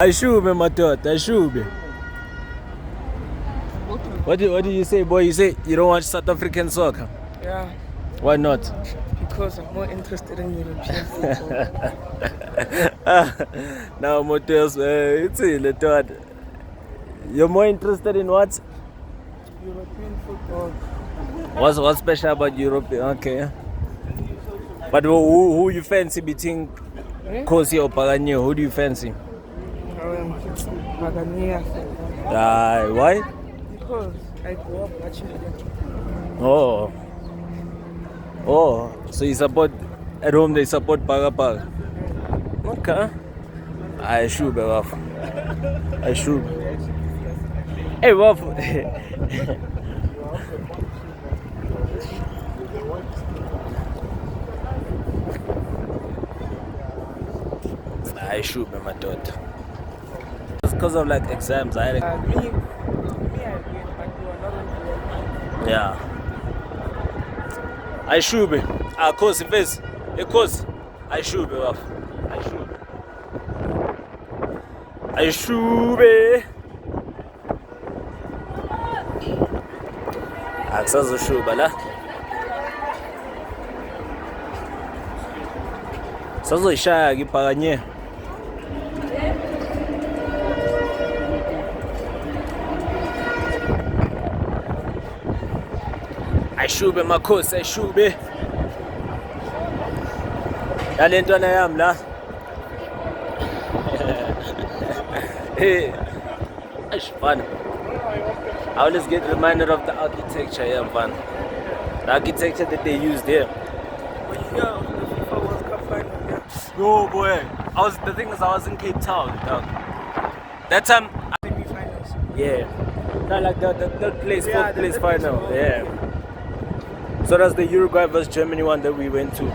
Ayishube madoda, ayishube. What do you say, boy? You say you don't watch South African soccer? Yeah. Why not? Because I'm more interested in European football. Now, Motels, it's a little. You're more interested in what? European football. What's special about Europe? Okay. But who you fancy between Kosi or Pagani? Who do you fancy? Buccaneers. Why? Because I grew up watching them. Oh, so you support at home? They support Paga. Okay. I should be off. I should. Hey, Wolf. I should be my daughter. It's because of like exams. Me, I did, but you are not. Yeah. I should be. Course, face. Of course. I should be off. I should be. Akusazoshuba la. Sazoyishaya kiphakanye. Ayishube makhosi, ayishube. Yale ntwana yami la. Hey. It's fun. I always get reminded of the architecture here, man. The architecture that they used here. When you hear of the FIFA World Cup final, yeah. No boy. The thing is I was in Cape Town, dog. That time Semi-finals. yeah. Not like the third place, Yeah, fourth the place third place, final. oh. Yeah. So that's the Uruguay versus Germany one that we went to.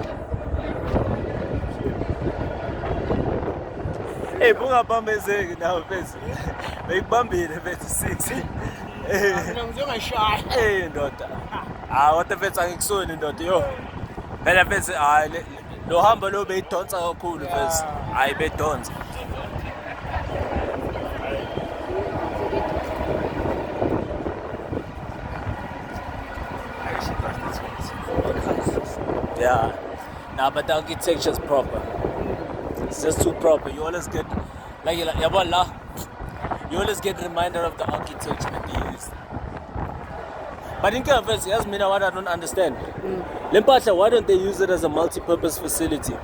Hey, bunga bambezeke now, face. Beyibambile bethu 6. Mina ngizongashaya. Hey ndoda. What the fethu angikusoni ndoda yo. Phela fethu lo hamba lo beyidonsa kakhulu fethu. Hayi bedonsa. Yeah. Nah, but the architecture's proper. It's just too proper. You always get you always get reminder of the architecture that they use. But in Kaizer, here's me now what I don't understand. Lempatla, why don't they use it as a multi-purpose facility?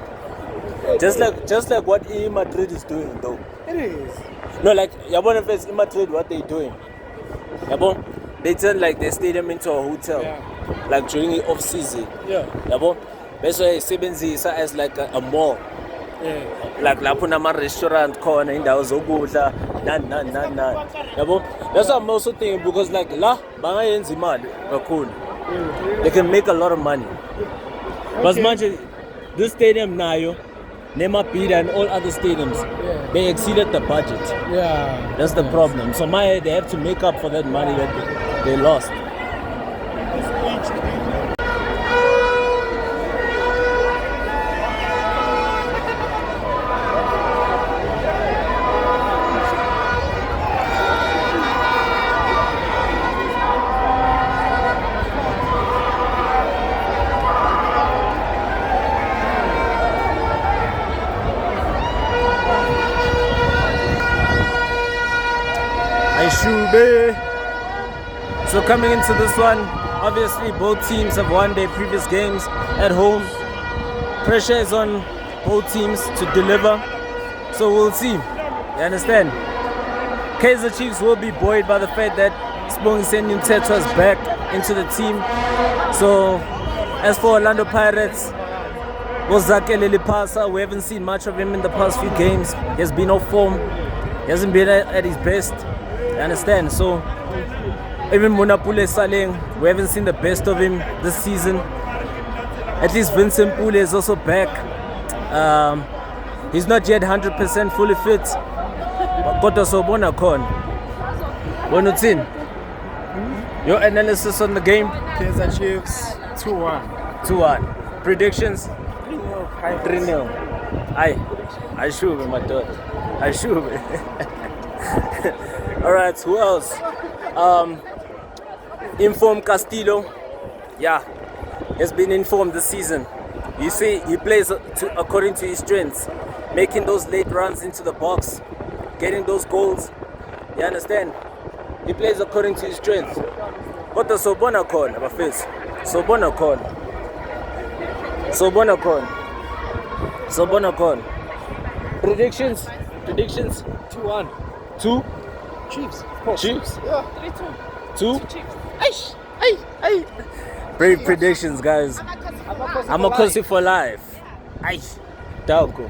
Just like what Madrid is doing though. It is. No, like Yabon first in Madrid, what they doing? Yabon, they turn like their stadium into a hotel. Yeah. Like during the off season. Yeah. Yabon, that's why Sebenzisa as like a mall. Yeah. Like lapho nama restaurant corner indawo zokudla nani yabo. That's what I'm also thinking because like la bangayenza imali kakhulu. They can make a lot of money. But manje this stadium nayo Nemapida and all other stadiums they exceeded the budget. Yeah. That's the problem. So they have to make up for that money that they lost. So coming into this one, obviously both teams have won their previous games at home. Pressure is on both teams to deliver. So we'll see. You understand? Kaizer Chiefs will be buoyed by the fact that Sibongiseni Mthethwa is back into the team. So as for Orlando Pirates, Ozake Lilipasa, we haven't seen much of him in the past few games. He has been off form. He hasn't been at his best. You understand? So even Munapule Saleng, we haven't seen the best of him this season. At least Vincent Pule is also back. He's not yet 100% fully fit. But Koto Sobona Kon. Bonutin, your analysis on the game? Kaizer Chiefs 2-1. 2-1. Predictions? 3-0. 3-0. I should be my thought. I should. All right, who else? Inform Castillo. Yeah, has been informed this season. You see, he plays according to his strengths, making those late runs into the box, getting those goals. You understand? He plays according to his strengths. What the Sobona con, Abafis? Sobona con. Sobona con. Sobona con. Predictions? 2-1. 2? Chiefs, of course. Chiefs? Yeah. 2? Chiefs. Brave predictions, guys. I'm a cozy for life. Ay, danko.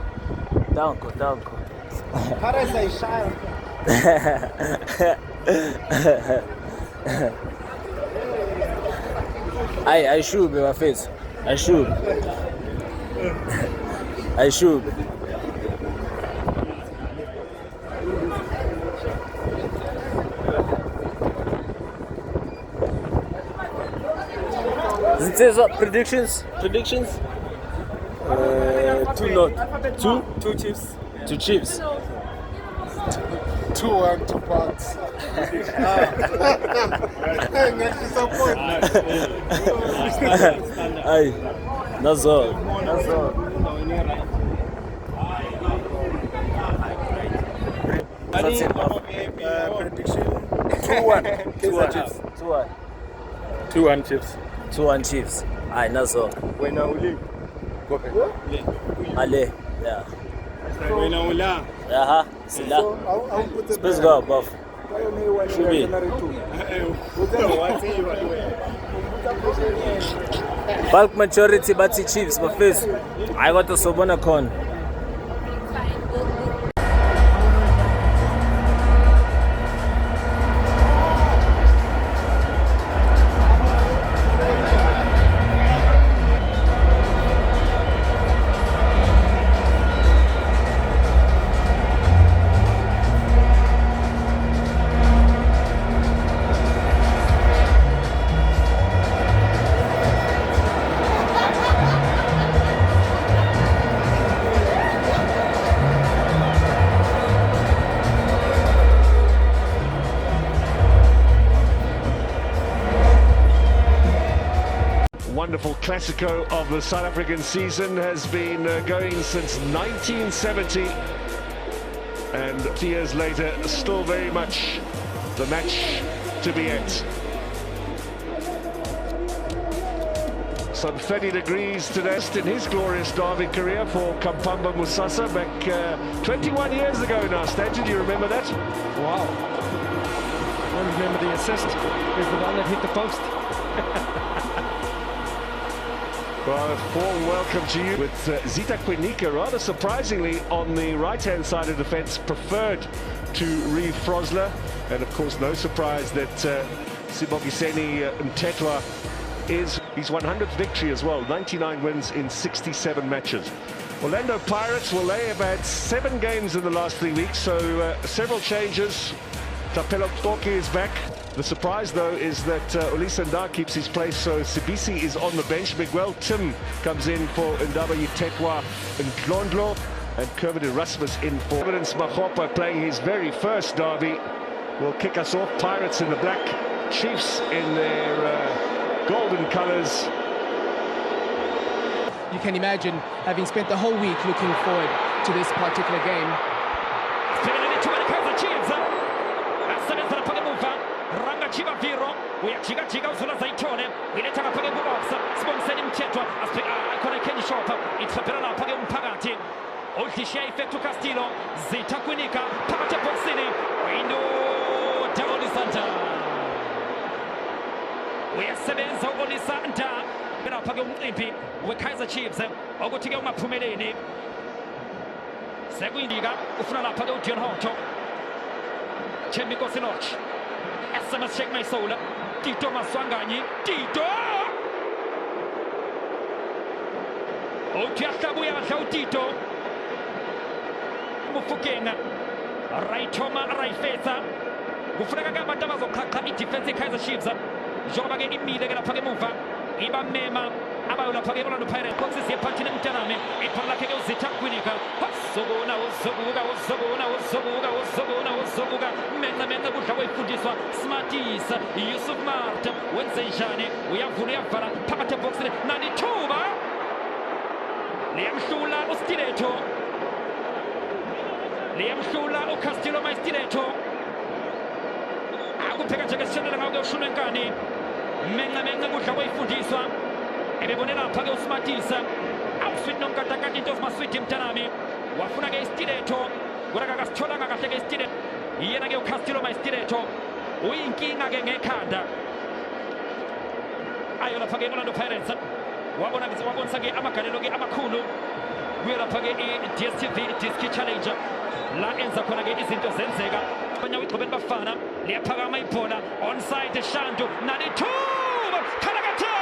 Parece Ishara. I should be my face. I should. It says what? Predictions? 2-0. 2 Chiefs. 2 Chiefs. 2-1 to Bucks. Next disappointment. Aye, that's all. That's it, bro. Prediction 2-1. Kaizer Chiefs. 2-1. 2-1 Chiefs. 2-1 Chiefs. Aye, that's all. Wena uli. Kope. Ale. Yeah. Wena ula. Aha. Sila. Let's go, buff. Should be. Bulk majority, but the Chiefs. But first, I got the Sobona con. Wonderful Classico of the South African season has been going since 1970, and 2 years later still very much the match to be at. Some 30 degrees today in his glorious Derby career for Kampamba Musasa back 21 years ago now. Stanton, do you remember that? Wow. I remember the assist. Is the one that hit the post. Well, a warm welcome to you with Zita Kwinika, rather surprisingly, on the right-hand side of the fence, preferred to Reeve Frosler. And of course, no surprise that Sibogiseni Mtetwa is his 100th victory as well, 99 wins in 67 matches. Orlando Pirates, well, they have had 7 games in the last 3 weeks, so several changes. Tapelo Toki is back. The surprise, though, is that Olisanda keeps his place, so Sibisi is on the bench. Miguel Tim comes in for Ndaba Yitetwa and Glondlo, and Kermit Erasmus in for Evidence Mahopa, playing his very first derby. Will kick us off. Pirates in the black, Chiefs in their golden colours. You can imagine having spent the whole week looking forward to this particular game. Chivaviro, we are Chiga Zula Zaitone, we let a Pagam box, sponsored him Chetra, as a Kenny shop, it's a Perana Pagam Pagati, Oltisha effect to Castillo, Zita Quinica, Pagata City, Window Davoli Santa. We are 7 Zogoli Santa, Pena Pagam Impi, with Kaizer Chiefs, Ogotigama Pumedini, Seguindiga, Ufana Pagam Honcho, Chemico Sinoch. SMS check my soul. Tito Maswangani. Tito! Otiakabuya Shao Tito. Mufukenga. Right Toma, right Fesa. Ufraga Matamazo Kaka, defensive Kaizer Chiefs. Jobage in me, they're going to Pagamova. Iba Mema. abayo lapha ke Orlando Pirates boxes yephathini mntanami ibhola lakhe ke uzithakwineka uzobuka menca kudla kwayifundiswa Smarties Yusuf Marta wenze njani uyavula uyavala phakathi eboxini nanithuba liyamhlula uStiletto liyamhlula uCastillo Stiletto akupheka nje ngesishendela ngawo ke ushunwe nkani menca kudla kwayifundiswa ebebone lapha ke uSmarties awusweet nomkatakati into zimasweet mntanami wafuna ke iStiletto kodwa akasitholanga kahle ke iStiletto yena ke uCastillo Stiletto uyinkinga ke ngekhanda ayo lapha ke Orlando Pirates wabonisa ke amagalelo ke amakhulu kuyo lapha ke i-DStv Disc Challenge la enza khona ke izinto zenzeka abanye igqobeni bafana liyaphakama ibhola onside Shandu nanithuba khalakatha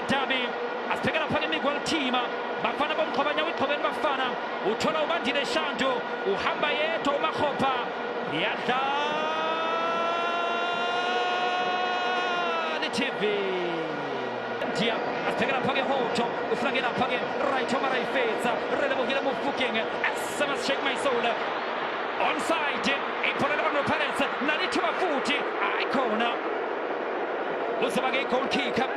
Derby asibhekela phakathi inaugural team bafana bomqhobanya wiqhobeni bafana uthola ubandile Shandu uhamba yedwa uMakhopa yadlala TV dia asibhekela phakathi Hoto uflange lapha ke right omara ifetsa relebogile Mofokeng SMS Shake My Soul onside ibhola Orlando Pirates nalithuba futhi ayikhona uzoba ke goal kicker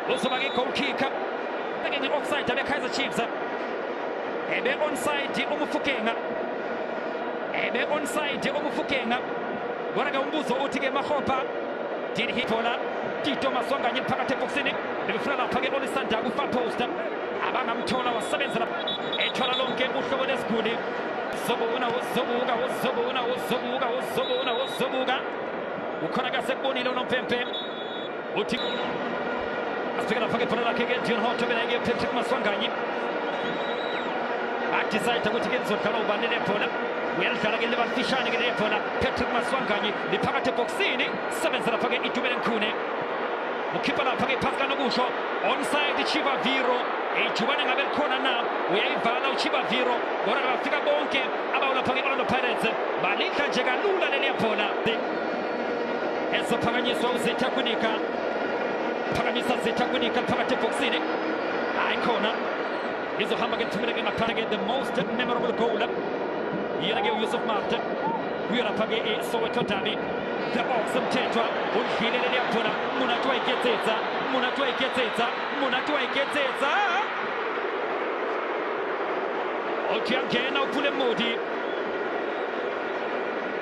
uzoba ke goal kicker beke offside abe Kaizer Chiefs ebe onside umufukeng kodwa ke umbuzo uthi ke Makhopa did he bola Tito Maswanganye phakathi eboxini befuna lapha ke Olisanda ku far post abangamthola wasebenza ethola lonke uhlobo lesiguli uzobuka ukhona kasekubonile uNompempe uthi asibhekela phakathi ibhola lakhe ke Dion Hoto benake Patrick Maswanganye decide ukuthi ke lizodlala ubani lebhola uyalidlala ke libafishane ke lebhola Patrick Maswanganye liphakathi eboxini sebenza lapha ke Idumele Nkhune ukhipha lapha ke phasi kanokusho onside Chiba Viro ejubane ngabe likhona na uyayivala uChiba Viro kodwa bafika bonke abawu lapha ke Orlando Pirates balidla nje kalula leli bhola ezophakanyiswa uZetakunika phakamisa Zetakunika phakathi eboxini ayikhona izohamba ke Thumele ke ngaphana ke the most memorable goal yena ke Yusuf Marta kuyo lapha ke Soweto Derby the awesome Tetwa udlile leli bhola Munatu ayiketsetsa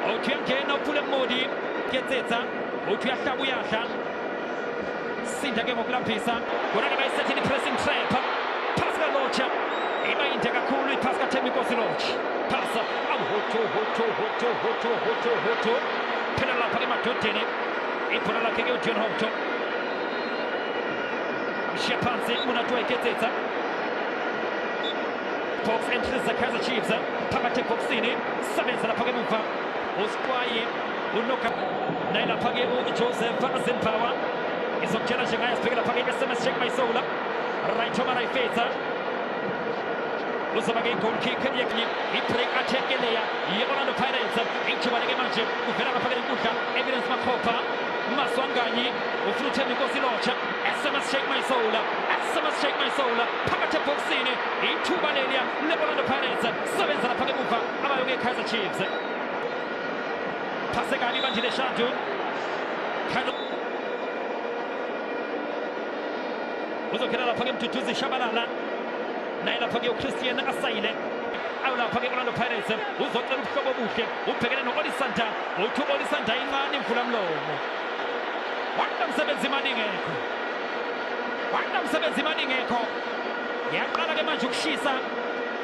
Otiangena uphule Modi ketsetsa uyahlaba uyahla sinda ke ngokulaphisa kodwa ke bayisethini pressing trap pasa locha ibayinde kakhulu ipasa kaThembinkosi Lodge pasa Hoto phela lapha emadodeni ibhola lakhe ke uJohn Hoto Shapansi Munatu ayiketsetsa box entries the Kaizer Chiefs phakathi eboxini sebenza lapha ke muva uSkwayi unoka naila lapha ke uJoseph Zimpawa izokutshela nje ngaye sibhekela lapha ke SMS Shake My Soul right omara ifetsa uzoba ke goal kick yakhe i-break attack leya ye-Orlando Pirates ijuba ke manje uvela lapha ke inkundla Evidence Makhopa Maswanganye ufuna uThembinkosi Lodge SMS Shake My Soul phakathi eboxini ithuba leliya le-Orlando Pirates sebenza lapha ke muva abayo ke Kaizer Chiefs phase kabi bandile Shandu uzokhela lapha ke Mduduzi Shabalala naye lapha ke uChristian Asayile awu lapha ke Orlando Pirates uzocela ubuhlobo obuhle ubhekene no-Olisanda uthi u-Olisanda incane imvula mlomo wanda msebenzi imali ingekho yaqala ke manje ukushisa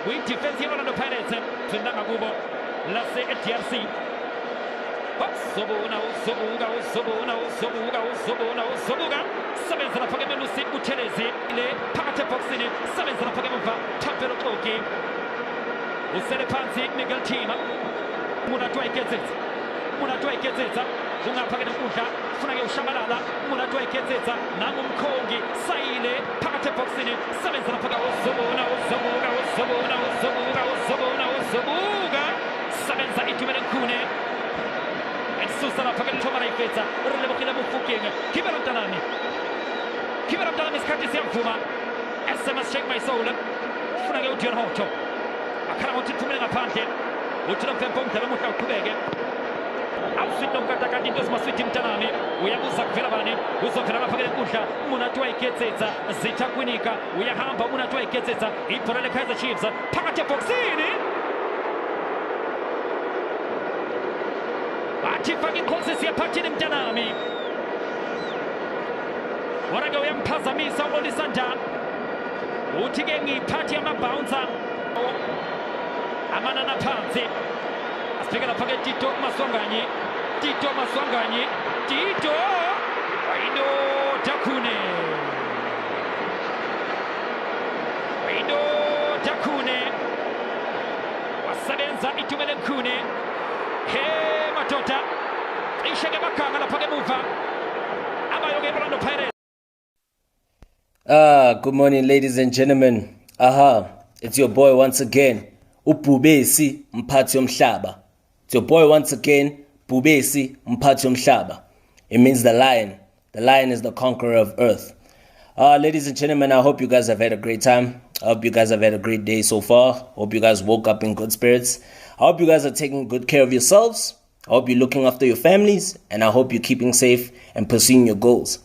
kwi-defense ye-Orlando Pirates zindanga kubo lase-DRC uzobuka sebenza lapha ke Melusi Buthelezi le phakathi eboxini sebenza lapha ke muva Thapelo Xoki usele phansi Miguel Thima Munatu ayiketsetsa kungaphakela ukudla kufuneke ushabalala umuntu atwayikhethetha nangu umkhongi sayile phakathi eboxini sebenzela phakathi uzobuka sebenza itumele khune esusa lapha ke Thomara ifetsa urilebogile mofukeng kibela mtanami isikhathi siyavuma SMS Shake My Soul kufuneke uDion Hoto akhala ngokuthi ithumele ngaphandle uthi nomphempo umdala omuhle uqhubeke awuswitha umkatakati into ezimaswithi mtanami uyabuza kuvela bani uzovela lapha ke nkundla umuntu athi wayikhetsetsa Zitha Kwinika uyahamba umuntu athi wayikhetsetsa ibhola leKaizer Chiefs phakathi eboxini athi faka inconsistency yaphathini mtanami warake uyamphazamisa uOlisanda uthi ke ngiphathi amabouncer amanana phansi asibheke lapha ke Tito Maswanganyi Wayino Dakune wasebenza itumele Mkhune madoda isheke bakanga lapha ke muva abayoke Orlando Pirates. Good morning, ladies and gentlemen. It's your boy once again, uBhubesi Mphathi Yomhlaba. It's your boy once again, Bhubesi Mphathi Yomhlaba. It means the lion. The lion is the conqueror of earth. Ladies and gentlemen, I hope you guys have had a great time. I hope you guys have had a great day so far. I hope you guys woke up in good spirits. I hope you guys are taking good care of yourselves. I hope you're looking after your families. And I hope you're keeping safe and pursuing your goals.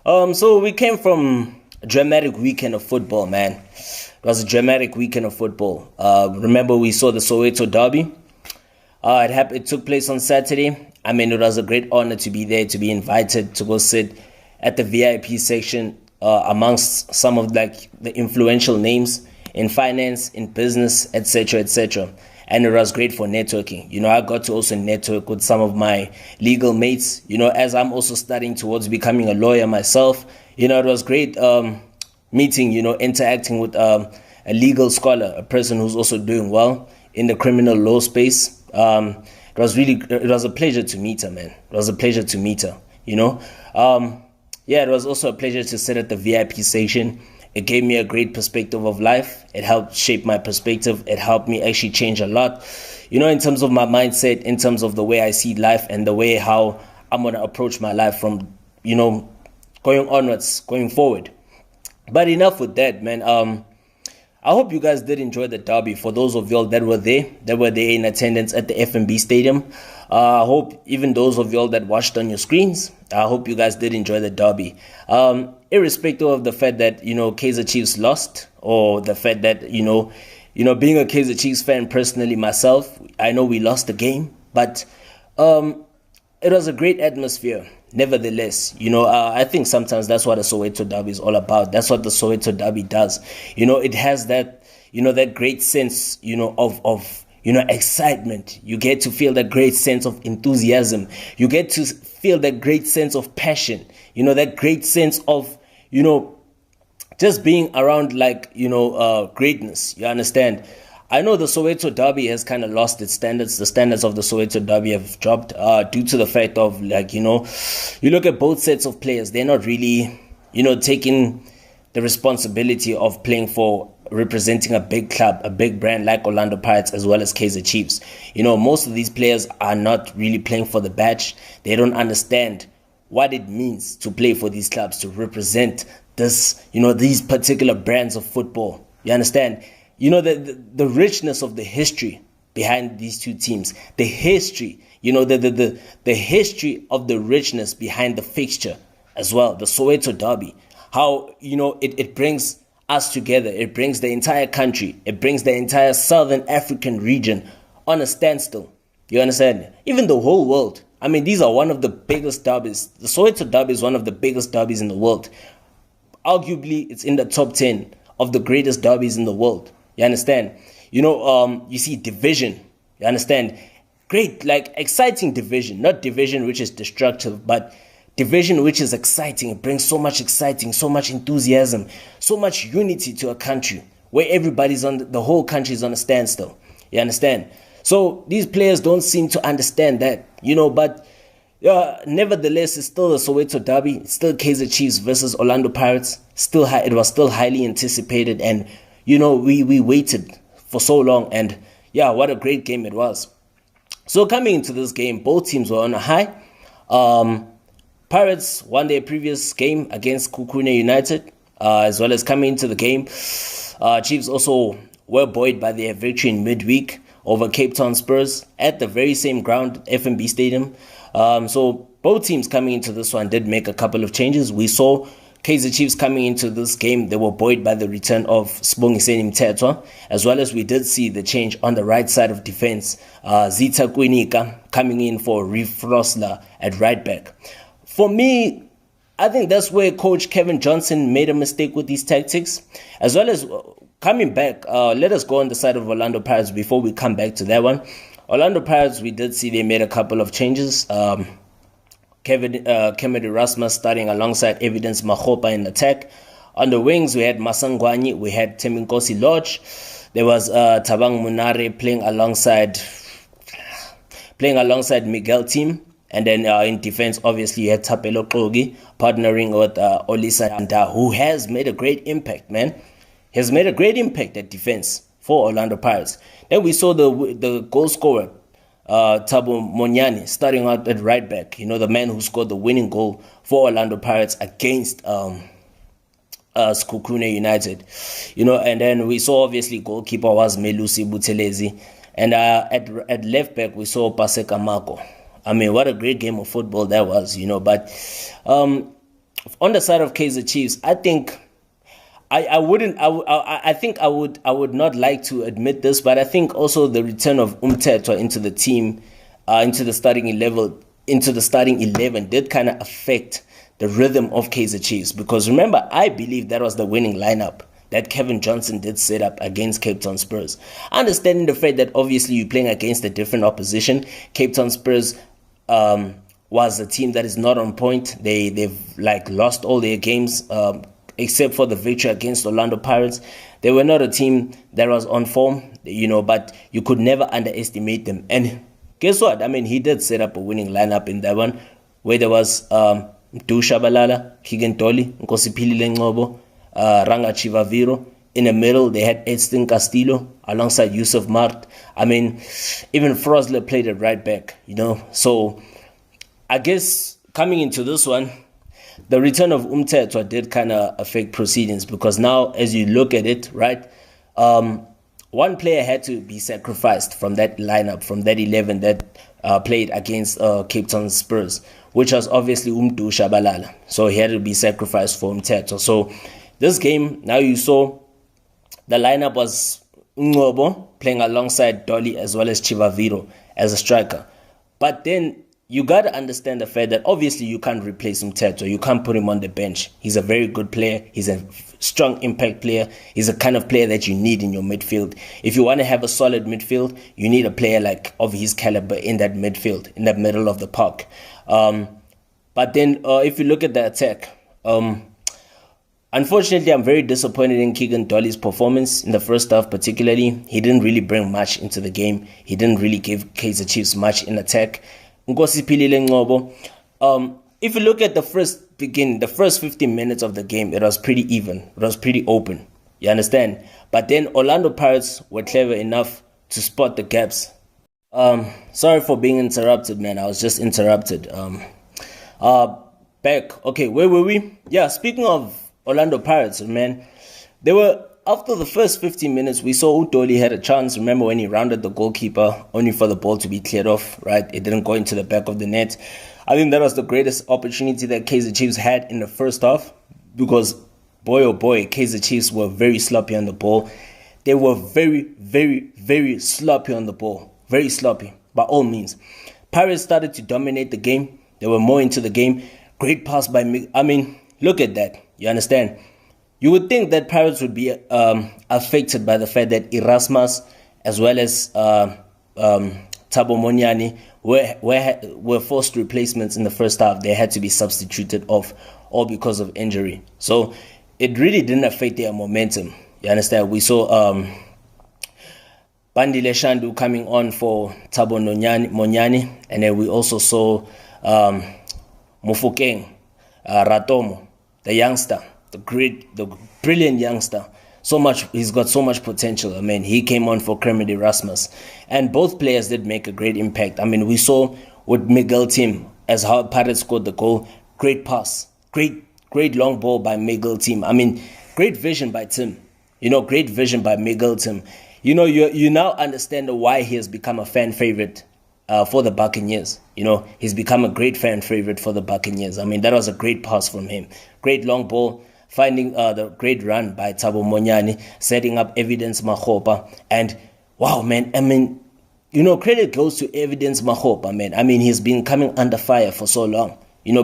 So we came from a dramatic weekend of football, man. It was a dramatic weekend of football. Remember, we saw the Soweto Derby. It took place on Saturday. I mean, it was a great honor to be there, to be invited to go sit at the VIP section amongst some of like the influential names in finance, in business, etc., etc. And it was great for networking. You know, I got to also network with some of my legal mates. You know, as I'm also studying towards becoming a lawyer myself. You know, it was great meeting, you know, interacting with a legal scholar, a person who's also doing well in the criminal law space. It was a pleasure to meet her, man. It was a pleasure to meet her, you know. It was also a pleasure to sit at the VIP section. It gave me a great perspective of life. It helped shape my perspective. It helped me actually change a lot, you know, in terms of my mindset, in terms of the way I see life and the way how I'm going to approach my life from, you know, going onwards, going forward. But enough with that, man. I hope you guys did enjoy the derby. For those of y'all that were there in attendance at the FNB Stadium. I hope even those of y'all that watched on your screens, I hope you guys did enjoy the derby. Irrespective of the fact that, you know, Kaizer Chiefs lost, or the fact that, you know, being a Kaizer Chiefs fan personally myself, I know we lost the game, but it was a great atmosphere. Nevertheless, you know, I think sometimes that's what the Soweto Derby is all about. That's what the Soweto Derby does. You know, it has that, you know, that great sense, you know, of you know, excitement. You get to feel that great sense of enthusiasm. You get to feel that great sense of passion. You know, that great sense of, you know, just being around, like, you know, greatness. You understand? I know the Soweto Derby has kind of lost its standards. The standards of the Soweto Derby have dropped due to the fact of, like, you know, you look at both sets of players. They're not really, you know, taking the responsibility of playing for, representing a big club, a big brand like Orlando Pirates as well as Kaizer Chiefs. You know, most of these players are not really playing for the badge. They don't understand what it means to play for these clubs, to represent this, you know, these particular brands of football. You understand? You know, the richness of the history behind these two teams, the history, you know, the history of the richness behind the fixture as well, the Soweto Derby, how, you know, it brings us together. It brings the entire country. It brings the entire Southern African region on a standstill. You understand? Even the whole world. I mean, these are one of the biggest derbies. The Soweto Derby is one of the biggest derbies in the world. Arguably, it's in the top 10 of the greatest derbies in the world. You understand? You know, you see division. You understand? Great, like, exciting division. Not division which is destructive, but division which is exciting. It brings so much exciting, so much enthusiasm, so much unity to a country where the whole country is on a standstill. You understand? So these players don't seem to understand that, you know, but Yeah, nevertheless, it's still the Soweto Derby. It's still Kaizer Chiefs versus Orlando Pirates. It was still highly anticipated, and we waited for so long, and yeah, what a great game it was. So coming into this game, both teams were on a high. Pirates won their previous game against Kukune United, as well as coming into the game. Chiefs also were buoyed by their victory in midweek over Cape Town Spurs at the very same ground, FNB Stadium. So both teams coming into this one did make a couple of changes. We saw Kaizer Chiefs coming into this game, they were buoyed by the return of Sibongiseni Mthethwa, as well as we did see the change on the right side of defense. Zita Kwinika coming in for Reef Rosler at right back. For me, I think that's where Coach Kevin Johnson made a mistake with these tactics, as well as coming back. Let us go on the side of Orlando Pirates before we come back to that one. Orlando Pirates, we did see they made a couple of changes. Kevin Erasmus starting alongside Evidence Mahopa in attack. On the wings, we had Masangwani, we had Teminkosi Lodge. There was Tabang Munare playing alongside Miguel Team. And then in defense, obviously, you had Tapelo Kogi partnering with Olisa Anda, who has made a great impact, man. He has made a great impact at defense for Orlando Pirates. Then we saw the goal scorer, Thabo Monyane, starting out at right back. The man who scored the winning goal for Orlando Pirates against Kukune United. And then we saw, obviously, goalkeeper was Melusi Buthelezi. And at left back, we saw Paseka Mako. I mean, what a great game of football that was, But on the side of Kaizer Chiefs, I think I would not like to admit this, but I think also the return of Mthethwa into the team, into the starting 11, did kind of affect the rhythm of Kaizer Chiefs. Because remember, I believe that was the winning lineup that Kevin Johnson did set up against Cape Town Spurs. Understanding the fact that obviously you're playing against a different opposition, Cape Town Spurs was a team that is not on point. They've lost all their games except for the victory against Orlando Pirates. They were not a team that was on form, but you could never underestimate them. And guess what? I mean, he did set up a winning lineup in that one, where there was Mdu Shabalala, Keegan Dolly, Nkosipilile Ngobo, Ranga Chivaviro. In the middle, they had Edson Castillo alongside Yusuf Mart. I mean, even Frosler played at right back, So I guess coming into this one, the return of Mthethwa did kind of affect proceedings, because now, as you look at it, right, one player had to be sacrificed from that lineup, from that 11 that played against Cape Town Spurs, which was obviously Mdu Shabalala. So he had to be sacrificed for Mthethwa. So this game, now you saw the lineup was Ngobo playing alongside Dolly as well as Chivaviro as a striker. But then you got to understand the fact that obviously you can't replace Mthethwa. You can't put him on the bench. He's a very good player. He's a strong impact player. He's the kind of player that you need in your midfield. If you want to have a solid midfield, you need a player of his caliber in that midfield, in the middle of the park. But then if you look at the attack, unfortunately, I'm very disappointed in Keegan Dolly's performance in the first half particularly. He didn't really bring much into the game. He didn't really give Kaizer Chiefs much in attack. Nkosipilile Ngobo. If you look at the first 15 minutes of the game, it was pretty even. It was pretty open. You understand? But then Orlando Pirates were clever enough to spot the gaps. Sorry for being interrupted, man. I was just interrupted. Back. Okay, where were we? Yeah, speaking of Orlando Pirates, man, they were, after the first 15 minutes, we saw Udoli had a chance. Remember when he rounded the goalkeeper only for the ball to be cleared off, right? It didn't go into the back of the net. I think that was the greatest opportunity that Kaizer Chiefs had in the first half, because boy oh boy, Kaizer Chiefs were very sloppy on the ball. They were very, very, very sloppy on the ball. Very sloppy, by all means. Pirates started to dominate the game. They were more into the game. Great pass by me. I mean, look at that. You understand? You would think that Pirates would be affected by the fact that Erasmus as well as Thabo Monyane were forced replacements in the first half. They had to be substituted off, all because of injury. So it really didn't affect their momentum. You understand? We saw Bandile Shandu coming on for Thabo Monyane, and then we also saw Mofokeng, Ratomo, the youngster, the brilliant youngster. He's got so much potential. I mean, he came on for Kermit Erasmus, and both players did make a great impact. I mean, we saw with Miguel Tim as how Pirates scored the goal. Great pass, great long ball by Miguel Tim. I mean, great vision by Tim. Great vision by Miguel Tim. You now understand why he has become a fan favorite for the Buccaneers. He's become a great fan favorite for the Buccaneers. I mean, that was a great pass from him. Great long ball. Finding the great run by Thabo Monyane, setting up Evidence Makgopa. And wow, man, I mean, credit goes to Evidence Makgopa, man. I mean, he's been coming under fire for so long.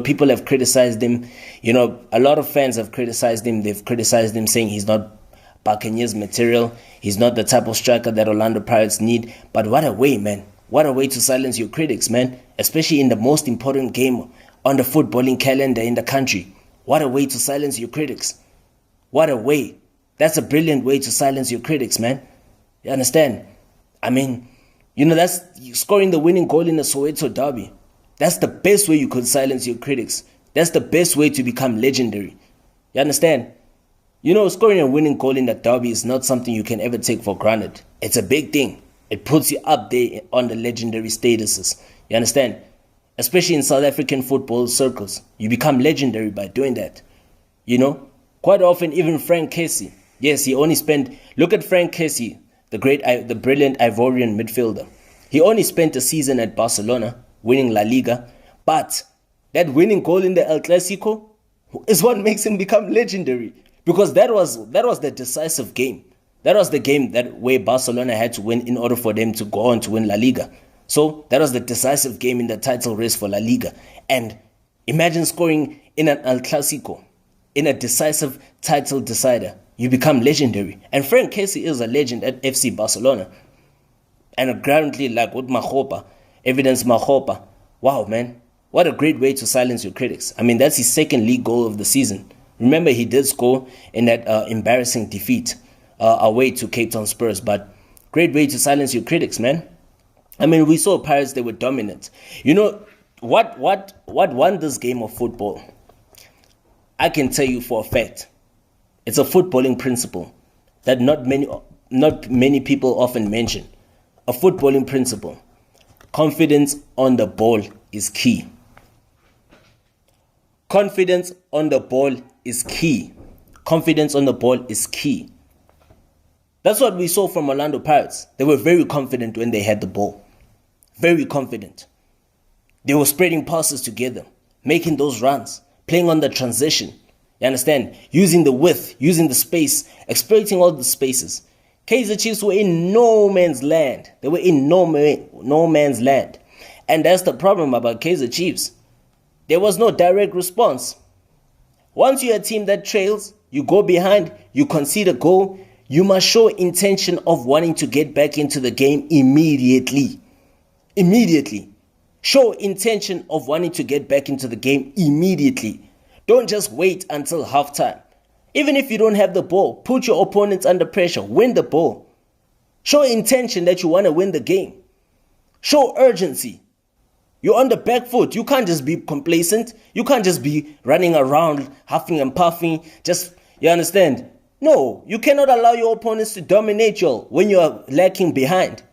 People have criticized him. A lot of fans have criticized him. They've criticized him, saying he's not Buccaneers material. He's not the type of striker that Orlando Pirates need. But what a way, man. What a way to silence your critics, man. Especially in the most important game on the footballing calendar in the country. What a way to silence your critics. What a way. That's a brilliant way to silence your critics, man. You understand? I mean, that's scoring the winning goal in the Soweto Derby. That's the best way you could silence your critics. That's the best way to become legendary. You understand? Scoring a winning goal in the Derby is not something you can ever take for granted. It's a big thing. It puts you up there on the legendary statuses. You understand? Especially in South African football circles. You become legendary by doing that. Quite often, even Frank Casey. Yes, he only spent... Look at Frank Casey, the brilliant Ivorian midfielder. He only spent a season at Barcelona, winning La Liga. But that winning goal in the El Clasico is what makes him become legendary. Because that was the decisive game. That was the game where Barcelona had to win in order for them to go on to win La Liga. So that was the decisive game in the title race for La Liga. And imagine scoring in an El Clasico, in a decisive title decider. You become legendary. And Frank Casey is a legend at FC Barcelona. And currently, like with Makgopa, Evidence Makgopa. Wow, man. What a great way to silence your critics. I mean, that's his second league goal of the season. Remember, he did score in that embarrassing defeat away to Cape Town Spurs. But great way to silence your critics, man. I mean, we saw Pirates, they were dominant. What won this game of football? I can tell you for a fact. It's a footballing principle that not many people often mention. A footballing principle. Confidence on the ball is key. Confidence on the ball is key. Confidence on the ball is key. That's what we saw from Orlando Pirates. They were very confident when they had the ball. Very confident. They were spreading passes together, making those runs, playing on the transition. You understand? Using the width, using the space, exploiting all the spaces. Kaizer Chiefs were in no man's land. They were in no man's land. And that's the problem about Kaizer Chiefs. There was no direct response. Once you're a team that trails, you go behind, you concede a goal, you must show intention of wanting to get back into the game immediately. Immediately. Show intention of wanting to get back into the game immediately. Don't just wait until halftime. Even if you don't have the ball, put your opponents under pressure. Win the ball. Show intention that you want to win the game. Show urgency. You're on the back foot. You can't just be complacent. You can't just be running around, huffing and puffing. You understand? No, you cannot allow your opponents to dominate you when you're lacking behind.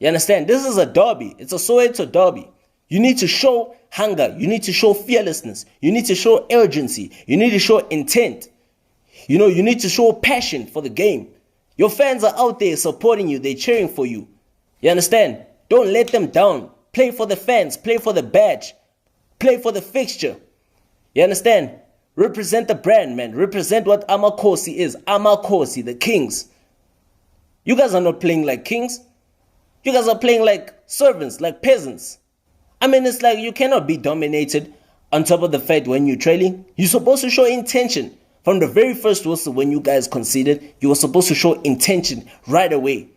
You understand? This is a derby. It's a Soweto Derby. You need to show hunger. You need to show fearlessness. You need to show urgency. You need to show intent. You need to show passion for the game. Your fans are out there supporting you. They're cheering for you. You understand? Don't let them down. Play for the fans. Play for the badge. Play for the fixture. You understand? Represent the brand, man. Represent what Amakosi is. Amakosi, the kings. You guys are not playing like kings. You guys are playing like servants, like peasants. I mean, it's like you cannot be dominated on top of the fact when you're trailing. You're supposed to show intention. From the very first whistle when you guys conceded, you were supposed to show intention right away.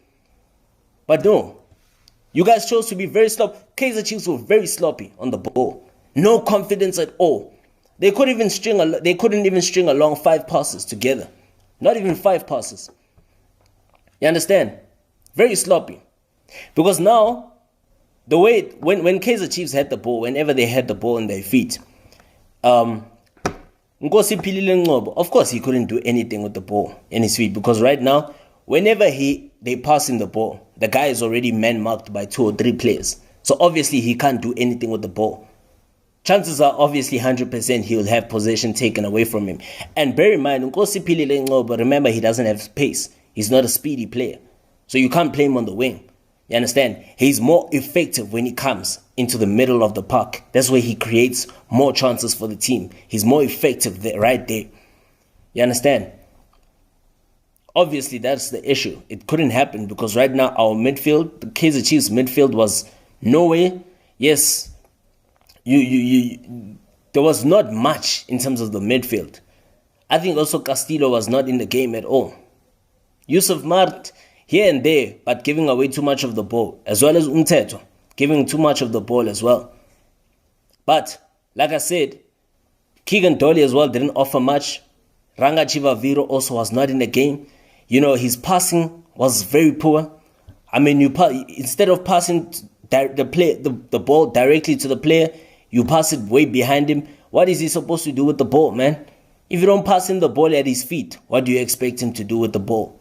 But no. You guys chose to be very sloppy. Kaizer Chiefs were very sloppy on the ball. No confidence at all. They couldn't even string along 5 passes together. Not even 5 passes. You understand? Very sloppy. Because now, the way when Kaizer Chiefs had the ball, whenever they had the ball in their feet, Nkosi Philile Ngcobo, of course he couldn't do anything with the ball in his feet, because right now, whenever they pass in the ball, the guy is already man-marked by 2 or 3 players. So obviously he can't do anything with the ball. Chances are obviously 100% he'll have possession taken away from him. And bear in mind, Nkosi Philile Ngcobo, remember, he doesn't have pace. He's not a speedy player. So you can't play him on the wing. You understand? He's more effective when he comes into the middle of the park. That's where he creates more chances for the team. He's more effective there, right there. You understand? Obviously, that's the issue. It couldn't happen because right now our midfield, the Kaizer Chiefs midfield, was nowhere. Yes, there was not much in terms of the midfield. I think also Castillo was not in the game at all. Yusuf Mart, here and there, but giving away too much of the ball, as well as Umteto, giving too much of the ball as well. But, like I said, Keegan Dolly as well didn't offer much. Ranga Chivaviro also was not in the game. You know, his passing was very poor. I mean, instead of passing the ball directly to the player, you pass it way behind him. What is he supposed to do with the ball, man? If you don't pass him the ball at his feet, what do you expect him to do with the ball?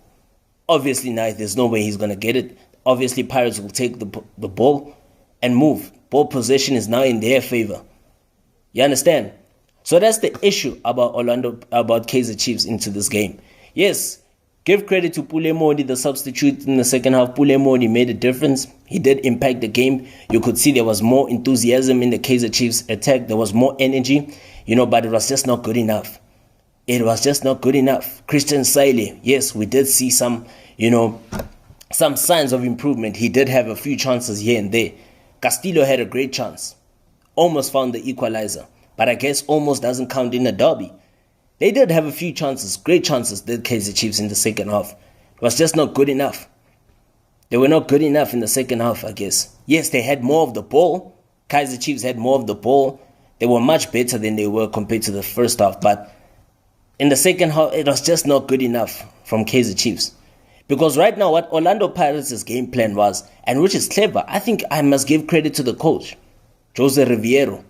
Obviously, now there's no way he's going to get it. Obviously, Pirates will take the ball and move. Ball possession is now in their favor. You understand? So that's the issue about Kaizer Chiefs into this game. Yes, give credit to Pule Modi, the substitute in the second half. Pule Modi made a difference. He did impact the game. You could see there was more enthusiasm in the Kaizer Chiefs attack. There was more energy, but it was just not good enough. It was just not good enough. Christian Saile, yes, we did see some signs of improvement. He did have a few chances here and there. Castillo had a great chance. Almost found the equalizer. But I guess almost doesn't count in a derby. They did have a few chances, great chances, the Kaizer Chiefs in the second half. It was just not good enough. They were not good enough in the second half, I guess. Yes, they had more of the ball. Kaizer Chiefs had more of the ball. They were much better than they were compared to the first half. But in the second half, it was just not good enough from Kaizer Chiefs. Because right now, what Orlando Pirates' game plan was, and which is clever, I think I must give credit to the coach, Jose Riviero.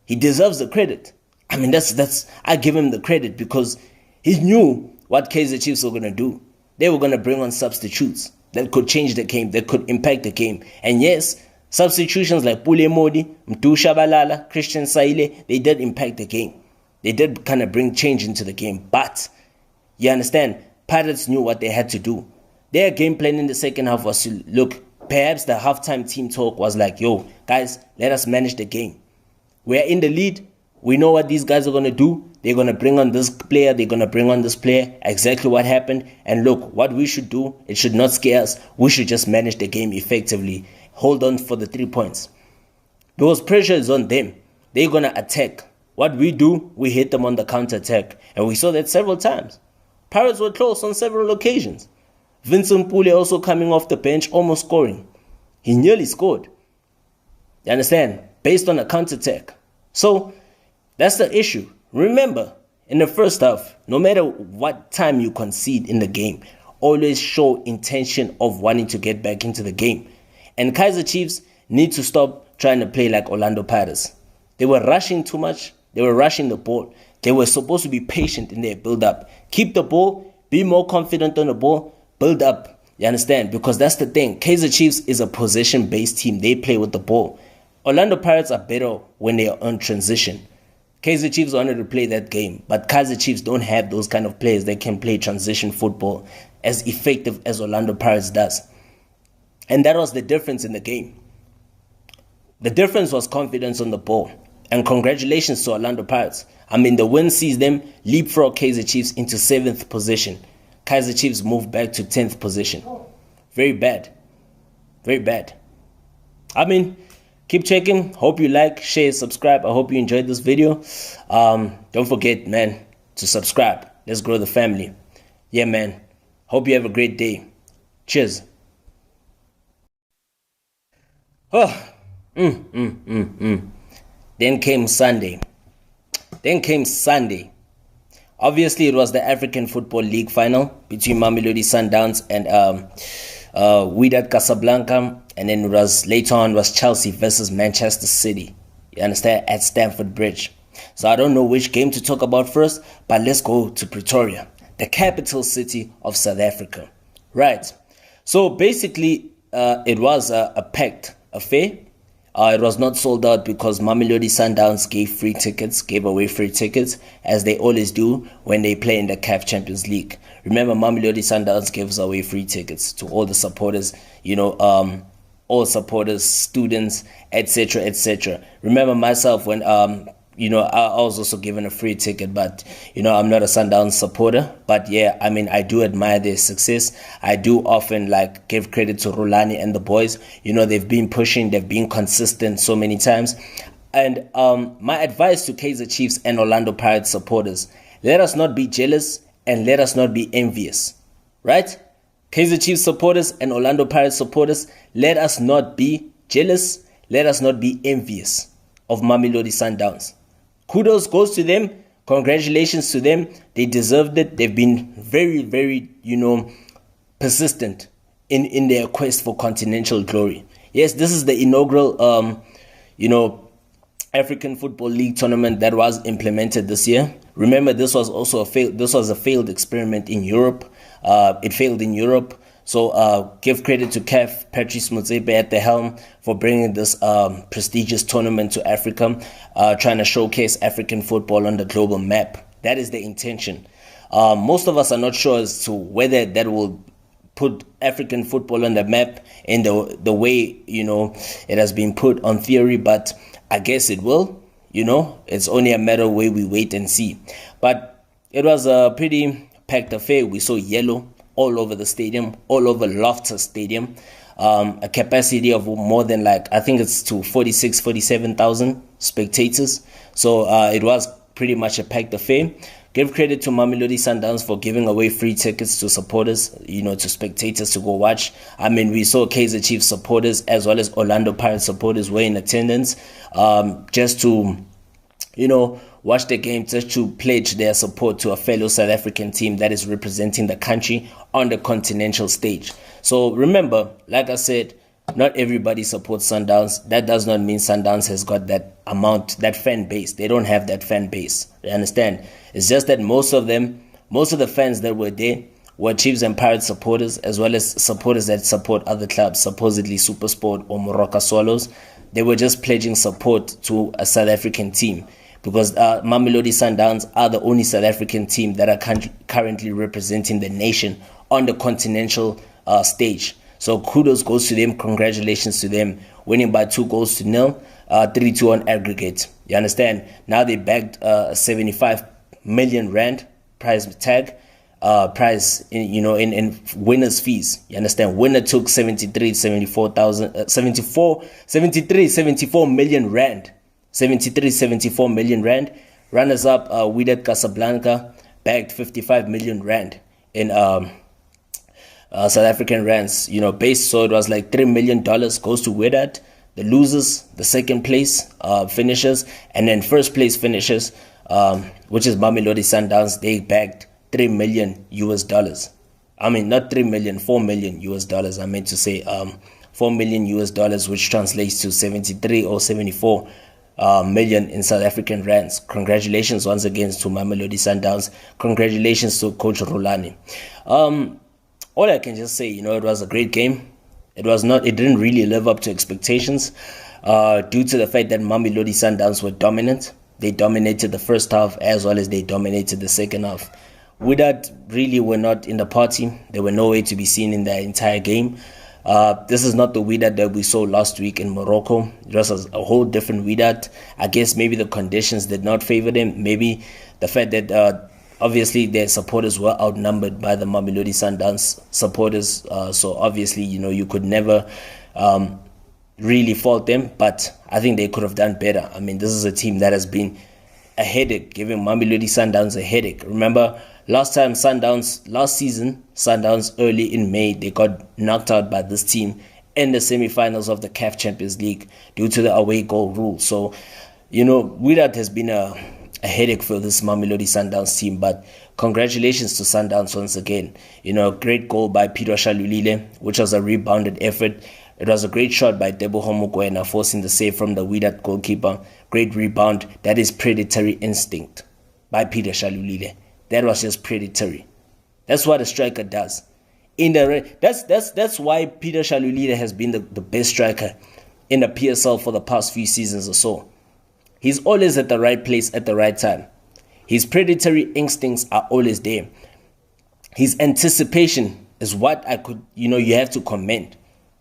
He deserves the credit. I mean, I give him the credit because he knew what Kaizer Chiefs were going to do. They were going to bring on substitutes that could change the game, that could impact the game. And yes, substitutions like Pule Modi, Mtu Shabalala, Christian Saile, they did impact the game. They did kind of bring change into the game. But, you understand, Pirates knew what they had to do. Their game plan in the second half was to, look, perhaps the halftime team talk was like, yo, guys, let us manage the game. We're in the lead. We know what these guys are going to do. They're going to bring on this player. They're going to bring on this player. Exactly what happened. And look, what we should do, it should not scare us. We should just manage the game effectively. Hold on for the 3 points. Because pressure is on them. They're going to attack. What we do, we hit them on the counter-attack. And we saw that several times. Pirates were close on several occasions. Vincent Pule also coming off the bench, almost scoring. He nearly scored. You understand? Based on a counter-attack. So, that's the issue. Remember, in the first half, no matter what time you concede in the game, always show intention of wanting to get back into the game. And Kaizer Chiefs need to stop trying to play like Orlando Pirates. They were rushing too much. They were rushing the ball. They were supposed to be patient in their build-up. Keep the ball. Be more confident on the ball. Build up. You understand? Because that's the thing. Kaizer Chiefs is a possession-based team. They play with the ball. Orlando Pirates are better when they are on transition. Kaizer Chiefs wanted to play that game, but Kaizer Chiefs don't have those kind of players that can play transition football as effective as Orlando Pirates does. And that was the difference in the game. The difference was confidence on the ball. And congratulations to Orlando Pirates. I mean, the win sees them leapfrog Kaizer Chiefs into 7th position. Kaizer Chiefs moved back to 10th position. Very bad. Very bad. I mean, keep checking. Hope you like, share, subscribe. I hope you enjoyed this video. Don't forget, man, to subscribe. Let's grow the family. Yeah, man. Hope you have a great day. Cheers. Then came Sunday. Obviously, it was the African Football League final between Mamelodi Sundowns and Wydad Casablanca, and then it was later on was Chelsea versus Manchester City. You understand? At Stamford Bridge. So I don't know which game to talk about first, but let's go to Pretoria, the capital city of South Africa. Right. So basically, it was a packed affair. It was not sold out because Mamelodi Sundowns gave away free tickets, as they always do when they play in the CAF Champions League. Remember, Mamelodi Sundowns gives away free tickets to all the supporters, all supporters, students, etc., etc. Remember myself when, I was also given a free ticket, but, I'm not a Sundowns supporter. But yeah, I do admire their success. I do often give credit to Rulani and the boys. They've been pushing, they've been consistent so many times. And my advice to Kaizer Chiefs and Orlando Pirates supporters, let us not be jealous and let us not be envious, right? Kaizer Chiefs supporters and Orlando Pirates supporters, let us not be jealous, let us not be envious of Mamelodi Sundowns. Kudos goes to them. Congratulations to them. They deserved it. They've been very, very, persistent in their quest for continental glory. Yes, this is the inaugural, African Football League tournament that was implemented this year. Remember, this was also a failed experiment in Europe. It failed in Europe. So give credit to CAF, Patrice Motsepe at the helm, for bringing this prestigious tournament to Africa, trying to showcase African football on the global map. That is the intention. Most of us are not sure as to whether that will put African football on the map in the way, it has been put on theory, but I guess it will. It's only a matter of where we wait and see. But it was a pretty packed affair. We saw yellow all over the stadium, all over Loftus Stadium, a capacity of more than I think it's to 47,000 spectators. So it was pretty much a packed affair. Give credit to Mamelodi Sundowns for giving away free tickets to supporters, to spectators to go watch. We saw Kaizer Chiefs supporters as well as Orlando Pirates supporters were in attendance, just to, watch the game, just to pledge their support to a fellow South African team that is representing the country on the continental stage. So remember, like I said, not everybody supports Sundowns. That does not mean Sundowns has got that fan base. They don't have that fan base. You understand? It's just that most of the fans that were there were Chiefs and Pirates supporters, as well as supporters that support other clubs, supposedly SuperSport or Moroka Swallows. They were just pledging support to a South African team, because Mamelodi Sundowns are the only South African team that are currently representing the nation on the continental stage. So kudos goes to them. Congratulations to them, winning by 2-0, 3-2 on aggregate. You understand? Now they bagged 75 million rand prize tag, prize in winners' fees. You understand? Winner took 74 million rand. 74 million rand. Runners up, Wydad Casablanca, bagged 55 million rand in South African rands, base. So it was $3 million goes to Wydad. The losers, the second place finishers, and then first place finishers, which is Mamelodi Sundowns, they bagged $3 million. Not 3 million, $4 million. I meant to say $4 million, which translates to 73 or 74 million in South African rands. Congratulations once again to Mamelodi Sundowns. Congratulations to Coach Rulani. All I can just say, it was a great game. It didn't really live up to expectations due to the fact that Mamelodi Sundowns were dominant. They dominated the first half as well as they dominated the second half. Wydad really were not in the party. They were nowhere to be seen in the entire game. This is not the Wydad that we saw last week in Morocco. It was a whole different Wydad. I guess maybe the conditions did not favor them. Maybe the fact that obviously their supporters were outnumbered by the Mamelodi Sundowns supporters. So obviously, you could never really fault them. But I think they could have done better. This is a team that has been a headache, giving Mamelodi Sundowns a headache. Remember, last season, Sundowns early in May, they got knocked out by this team in the semi-finals of the CAF Champions League due to the away goal rule. So, Wydad has been a a headache for this Mamelodi Sundowns team. But congratulations to Sundowns once again. A great goal by Peter Shalulile, which was a rebounded effort. It was a great shot by Teboho Mokoena, forcing the save from the Wydad goalkeeper. Great rebound. That is predatory instinct by Peter Shalulile. That was just predatory. That's what a striker does. That's why Peter Shalulile has been the best striker in the PSL for the past few seasons or so. He's always at the right place at the right time. His predatory instincts are always there. His anticipation is what you have to commend.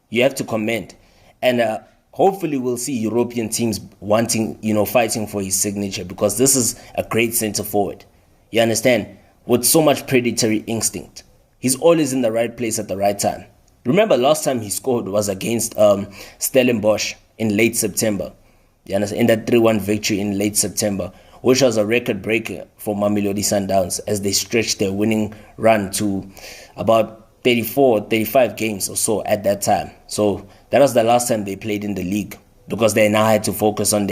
You have to commend. And hopefully we'll see European teams wanting, fighting for his signature, because this is a great center forward. You understand? With so much predatory instinct. He's always in the right place at the right time. Remember, last time he scored was against Stellenbosch in late September. You understand? In that 3-1 victory in late September, which was a record breaker for Mamelodi Sundowns as they stretched their winning run to about 35 games or so at that time. So that was the last time they played in the league, because they now had to focus on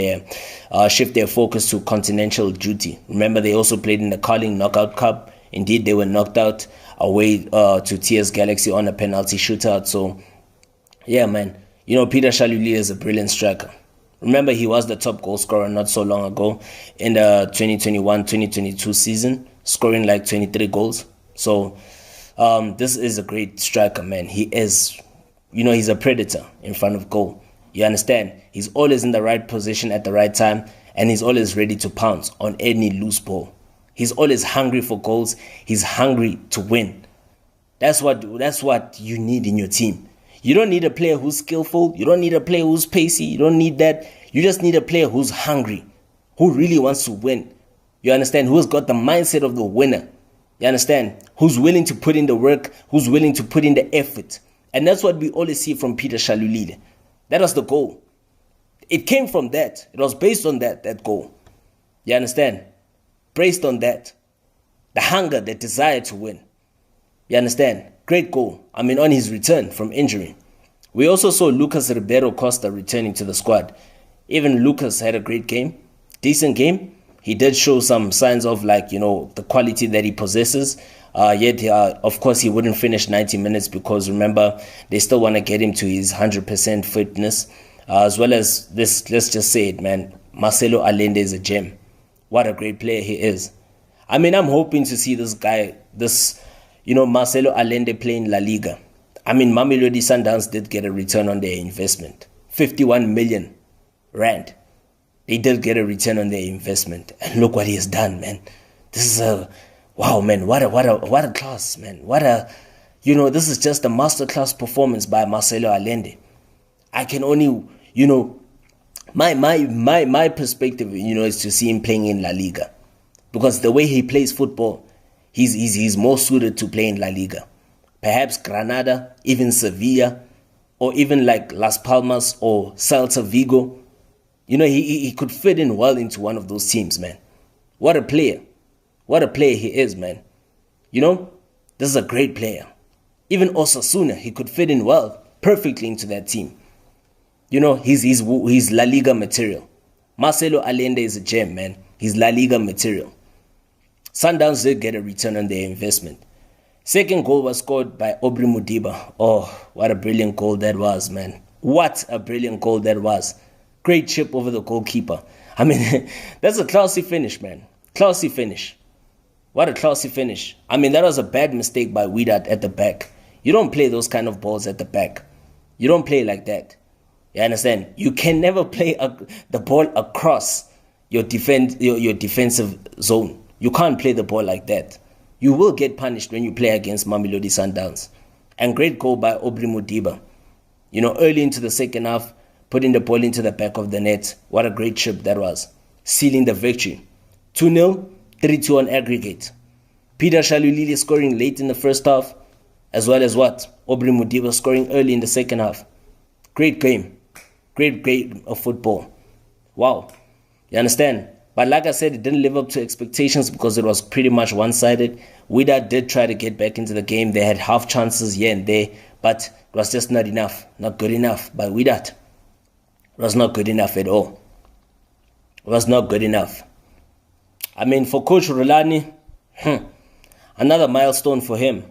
shift their focus to continental duty. Remember, they also played in the Carling Knockout Cup. Indeed, they were knocked out away to TS Galaxy on a penalty shootout. So, yeah, man, Peter Shalulile is a brilliant striker. Remember, he was the top goal scorer not so long ago in the 2021-2022 season, scoring like 23 goals. So, this is a great striker, man. He is, he's a predator in front of goal. You understand? He's always in the right position at the right time, and he's always ready to pounce on any loose ball. He's always hungry for goals. He's hungry to win. That's what you need in your team. You don't need a player who's skillful. You don't need a player who's pacey. You don't need that. You just need a player who's hungry, who really wants to win. You understand? Who's got the mindset of the winner. You understand? Who's willing to put in the work, who's willing to put in the effort. And that's what we always see from Peter Shalulile. That was the goal. It came from that. It was based on that goal. You understand? Based on that. The hunger, the desire to win. You understand? Great goal. On his return from injury. We also saw Lucas Ribeiro Costa returning to the squad. Even Lucas had a great game. Decent game. He did show some signs of the quality that he possesses. Yet, of course, he wouldn't finish 90 minutes because, remember, they still want to get him to his 100% fitness. As well as this, let's just say it, man. Marcelo Allende is a gem. What a great player he is. I'm hoping to see this guy, Marcelo Allende playing La Liga. Mamelodi Sundowns did get a return on their investment. 51 million rand. They did get a return on their investment. And look what he has done, man. This is wow, man. What a class, man. This is just a masterclass performance by Marcelo Allende. I can only, my perspective, is to see him playing in La Liga. Because the way he plays football, he's more suited to play in La Liga. Perhaps Granada, even Sevilla, or even like Las Palmas or Celta Vigo. He could fit in well into one of those teams, man. What a player. What a player he is, man. This is a great player. Even Osasuna, he could fit in well, perfectly into that team. He's La Liga material. Marcelo Allende is a gem, man. He's La Liga material. Sundowns did get a return on their investment. Second goal was scored by Aubrey Mudiba. Oh, what a brilliant goal that was, man. What a brilliant goal that was. Great chip over the goalkeeper. That's a classy finish, man. Classy finish. What a classy finish. That was a bad mistake by Wydad at the back. You don't play those kind of balls at the back. You don't play like that. You understand? You can never play the ball across your defensive zone. You can't play the ball like that. You will get punished when you play against Mamelodi Sundowns. And great goal by Aubrey Mudiba. Early into the second half, putting the ball into the back of the net. What a great chip that was. Sealing the victory. 2-0, 3-2 on aggregate. Peter Shalulile scoring late in the first half, as well as Aubrey Mudiba scoring early in the second half. Great game. Great of football. Wow. You understand? But like I said, it didn't live up to expectations because it was pretty much one-sided. Wydad did try to get back into the game. They had half chances here and there, but it was just not enough. Not good enough by Wydad. It was not good enough at all. It was not good enough. I mean, for Coach Rulani, another milestone for him.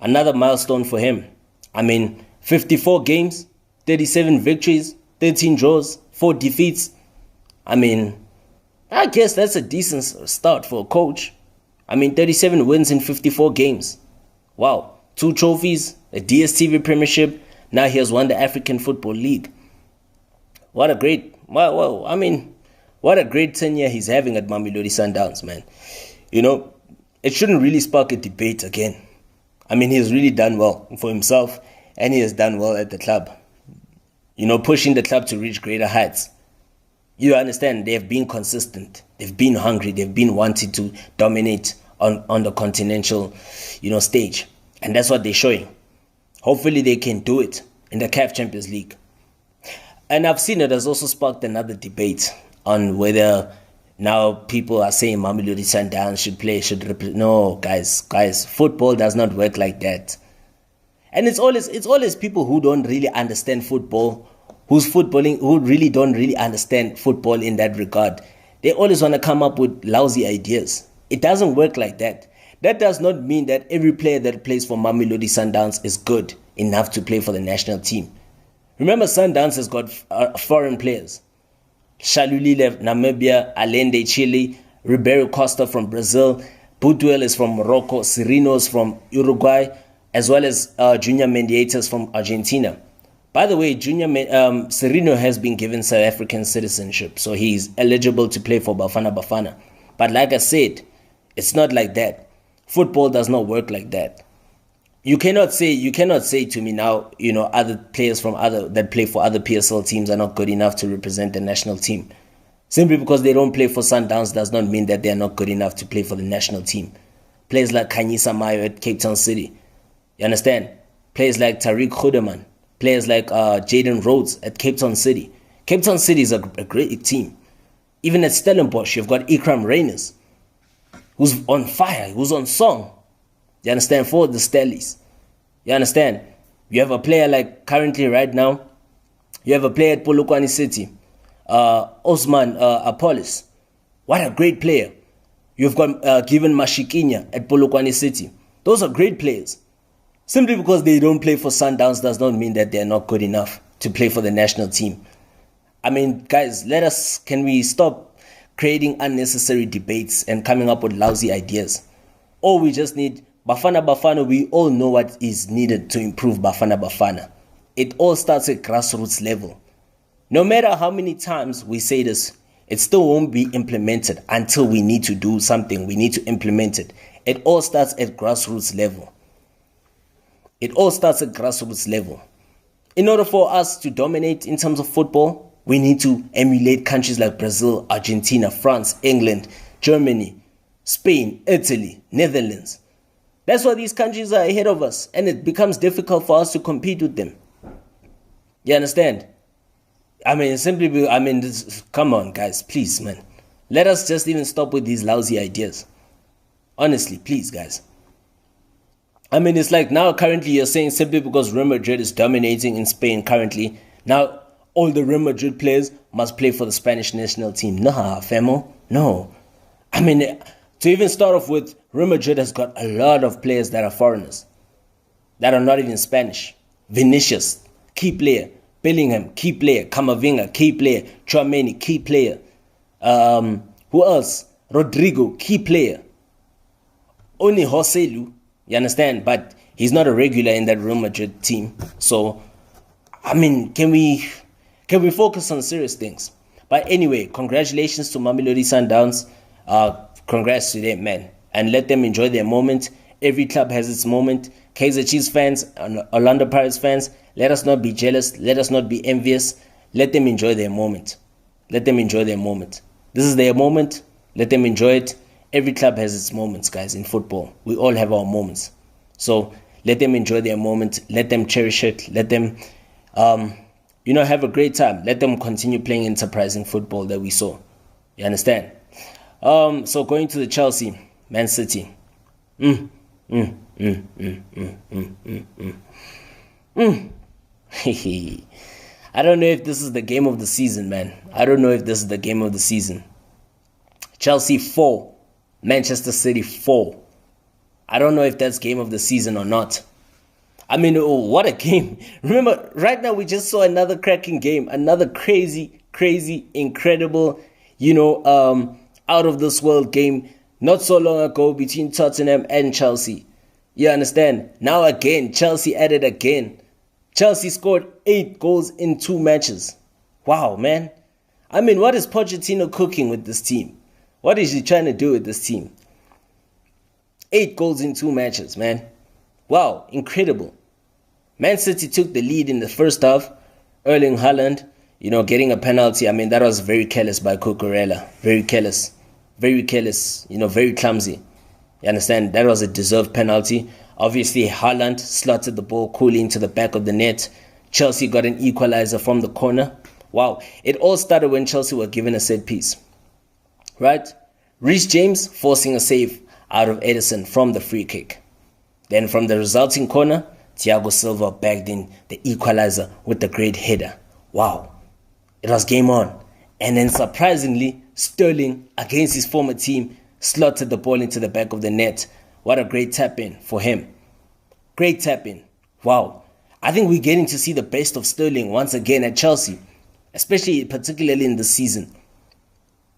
Another milestone for him. I mean, 54 games, 37 victories, 13 draws, 4 defeats. I mean, I guess that's a decent start for a coach. I mean, 37 wins in 54 games. Wow. 2 trophies, a DStv Premiership. Now he has won the African Football League. What a great, what a great tenure he's having at Mamelodi Sundowns, man. You know, it shouldn't really spark a debate again. I mean, he's really done well for himself, and he has done well at the club. You know, pushing the club to reach greater heights. You understand, they have been consistent. They've been hungry. They've been wanting to dominate on the continental, stage. And that's what they're showing. Hopefully they can do it in the CAF Champions League. And I've seen it has also sparked another debate on whether now people are saying Mamelodi Sundowns should play, no, guys, football does not work like that. And it's always people who don't really understand football, who really don't really understand football in that regard. They always want to come up with lousy ideas. It doesn't work like that. That does not mean that every player that plays for Mamelodi Sundowns is good enough to play for the national team. Remember, Sundowns has got foreign players. Shalulile, Namibia, Allende, Chile, Ribeiro Costa from Brazil, Budwell is from Morocco, Serino is from Uruguay, as well as Junior Mendieters from Argentina. By the way, Serino has been given South African citizenship, so he's eligible to play for Bafana Bafana. But like I said, it's not like that. Football does not work like that. You cannot say to me now, other players that play for other PSL teams are not good enough to represent the national team. Simply because they don't play for Sundowns does not mean that they are not good enough to play for the national team. Players like Khanyisa Mayo at Cape Town City. You understand? Players like Tariq Khudeman. Players like Jaden Rhodes at Cape Town City. Cape Town City is a great team. Even at Stellenbosch, you've got Ikram Reyners, who's on fire, who's on song. You understand? For the Stellies. You understand? You have a player like currently right now, you have a player at Polokwane City, Osman Apollos. What a great player. You've got Given Mashikinya at Polokwane City. Those are great players. Simply because they don't play for Sundowns does not mean that they're not good enough to play for the national team. I mean, guys, can we stop creating unnecessary debates and coming up with lousy ideas? Or we just need Bafana Bafana. We all know what is needed to improve Bafana Bafana. It all starts at grassroots level. No matter how many times we say this, it still won't be implemented until we need to do something. We need to implement it. It all starts at grassroots level. It all starts at grassroots level. In order for us to dominate in terms of football, we need to emulate countries like Brazil, Argentina, France, England, Germany, Spain, Italy, Netherlands. That's why these countries are ahead of us, and it becomes difficult for us to compete with them. You understand? Come on, guys, please, man. Let us just even stop with these lousy ideas. Honestly, please, guys. It's like now currently you're saying simply because Real Madrid is dominating in Spain currently, now all the Real Madrid players must play for the Spanish national team. Nah, famo, no. To even start off with, Real Madrid has got a lot of players that are foreigners, that are not even Spanish. Vinicius, key player. Bellingham, key player. Camavinga, key player. Tchouameni, key player. Who else? Rodrigo, key player. Only Joselu, you understand? But he's not a regular in that Real Madrid team. So, can we focus on serious things? But anyway, congratulations to Mamelodi Sundowns. Congrats to them, man. And let them enjoy their moment. Every club has its moment. Kaizer Chiefs fans, Orlando Pirates fans, let us not be jealous. Let us not be envious. Let them enjoy their moment. Let them enjoy their moment. This is their moment. Let them enjoy it. Every club has its moments, guys, in football. We all have our moments. So let them enjoy their moment. Let them cherish it. Let them, have a great time. Let them continue playing enterprising football that we saw. You understand? So going to the Chelsea, Man City. I don't know if this is the game of the season, man. I don't know if this is the game of the season. Chelsea 4, Manchester City 4. I don't know if that's game of the season or not. I mean, oh, what a game. Remember, right now we just saw another cracking game, another crazy, incredible, out of this world game not so long ago between Tottenham and Chelsea. You understand? Now again, Chelsea added again. Chelsea scored 8 goals in 2 matches. Wow, man. I mean, what is Pochettino cooking with this team? What is he trying to do with this team? 8 goals in 2 matches, man. Wow, incredible. Man City took the lead in the first half. Erling Haaland, getting a penalty. I mean, that was very careless by Cucurella. Very careless. Very careless. Very clumsy. You understand? That was a deserved penalty. Obviously, Haaland slotted the ball coolly into the back of the net. Chelsea got an equalizer from the corner. Wow. It all started when Chelsea were given a set piece. Right? Reece James forcing a save out of Edison from the free kick. Then from the resulting corner, Thiago Silva bagged in the equalizer with the great header. Wow. It was game on. And then surprisingly, Sterling, against his former team, slotted the ball into the back of the net. What a great tap-in for him. Great tap-in. Wow. I think we're getting to see the best of Sterling once again at Chelsea, particularly in this season.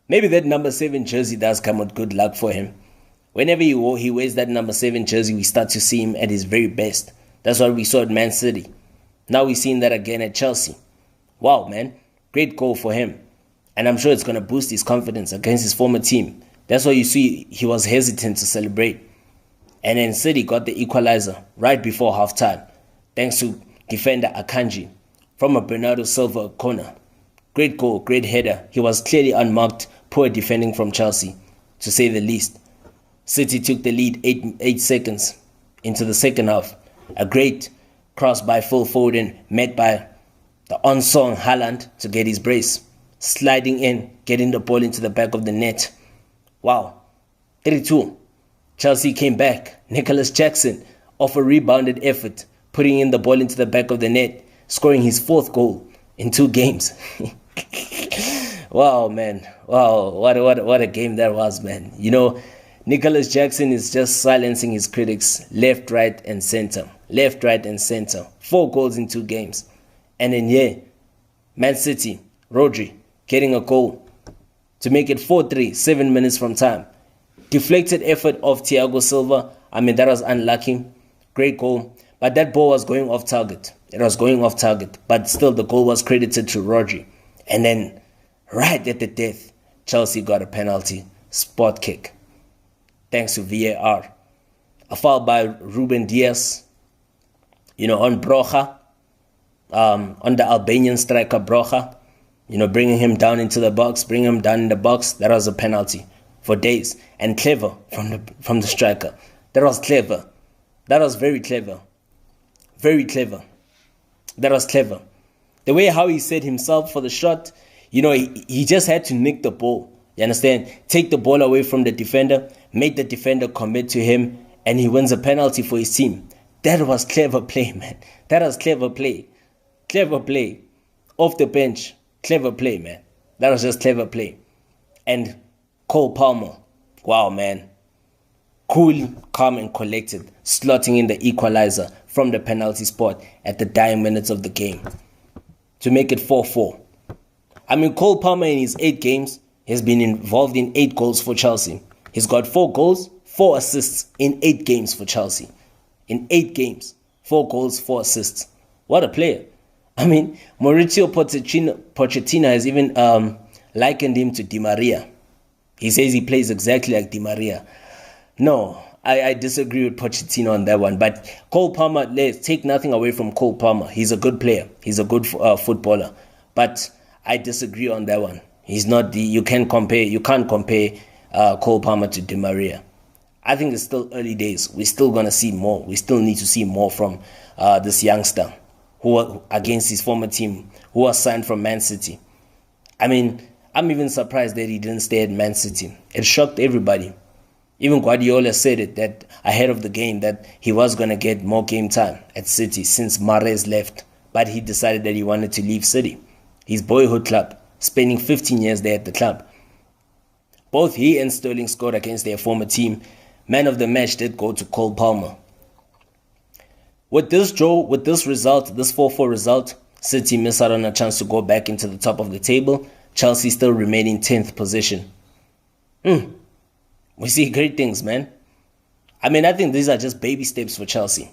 Maybe that number 7 jersey does come with good luck for him. Whenever he wears that number 7 jersey, we start to see him at his very best. That's what we saw at Man City. Now we're seeing that again at Chelsea. Wow, man. Great goal for him. And I'm sure it's going to boost his confidence against his former team. That's why you see he was hesitant to celebrate. And then City got the equalizer right before halftime, thanks to defender Akanji from a Bernardo Silva corner. Great goal, great header. He was clearly unmarked, poor defending from Chelsea, to say the least. City took the lead 8 seconds into the second half. A great cross by Phil Foden, met by the unsung Haaland to get his brace. Sliding in, getting the ball into the back of the net. Wow. 3-2. Chelsea came back. Nicholas Jackson, off a rebounded effort, putting in the ball into the back of the net, scoring his 4th goal in 2 games. Wow, man. Wow, what a game that was, man. Nicholas Jackson is just silencing his critics left, right, and center. Left, right, and center. 4 goals in 2 games. And then, Man City, Rodri, getting a goal to make it 4-3, 7 minutes from time. Deflected effort of Thiago Silva. I mean, that was unlucky. Great goal. But that ball was going off target. It was going off target. But still, the goal was credited to Rodri. And then, right at the death, Chelsea got a penalty. Spot kick. Thanks to VAR. A foul by Ruben Dias, on Broja, on the Albanian striker Broja, bringing him down into the box, bringing him down in the box. That was a penalty for days. And clever from the striker. That was clever. That was very clever. Very clever. That was clever. The way how he set himself for the shot, he just had to nick the ball. You understand? Take the ball away from the defender, make the defender commit to him, and he wins a penalty for his team. That was clever play, man. That was clever play. Clever play. Off the bench. Clever play, man. That was just clever play. And Cole Palmer. Wow, man. Cool, calm, and collected. Slotting in the equalizer from the penalty spot at the dying minutes of the game to make it 4-4. I mean, Cole Palmer in his 8 games has been involved in 8 goals for Chelsea. He's got 4 goals, 4 assists in 8 games for Chelsea. In 8 games, 4 goals, 4 assists. What a player. I mean, Mauricio Pochettino has even likened him to Di Maria. He says he plays exactly like Di Maria. No, I disagree with Pochettino on that one. But Cole Palmer, let's take nothing away from Cole Palmer. He's a good player. He's a good footballer. But I disagree on that one. He's not you can't compare Cole Palmer to Di Maria. I think it's still early days. We're still going to see more. We still need to see more from this youngster who against his former team, who was signed from Man City. I mean, I'm even surprised that he didn't stay at Man City. It shocked everybody. Even Guardiola said it that ahead of the game that he was going to get more game time at City since Mahrez left. But he decided that he wanted to leave City, his boyhood club, spending 15 years there at the club. Both he and Sterling scored against their former team. Man of the match did go to Cole Palmer. With this draw, with this result, this 4-4 result, City miss out on a chance to go back into the top of the table. Chelsea still remain in 10th position. We see great things, man. I mean, I think these are just baby steps for Chelsea.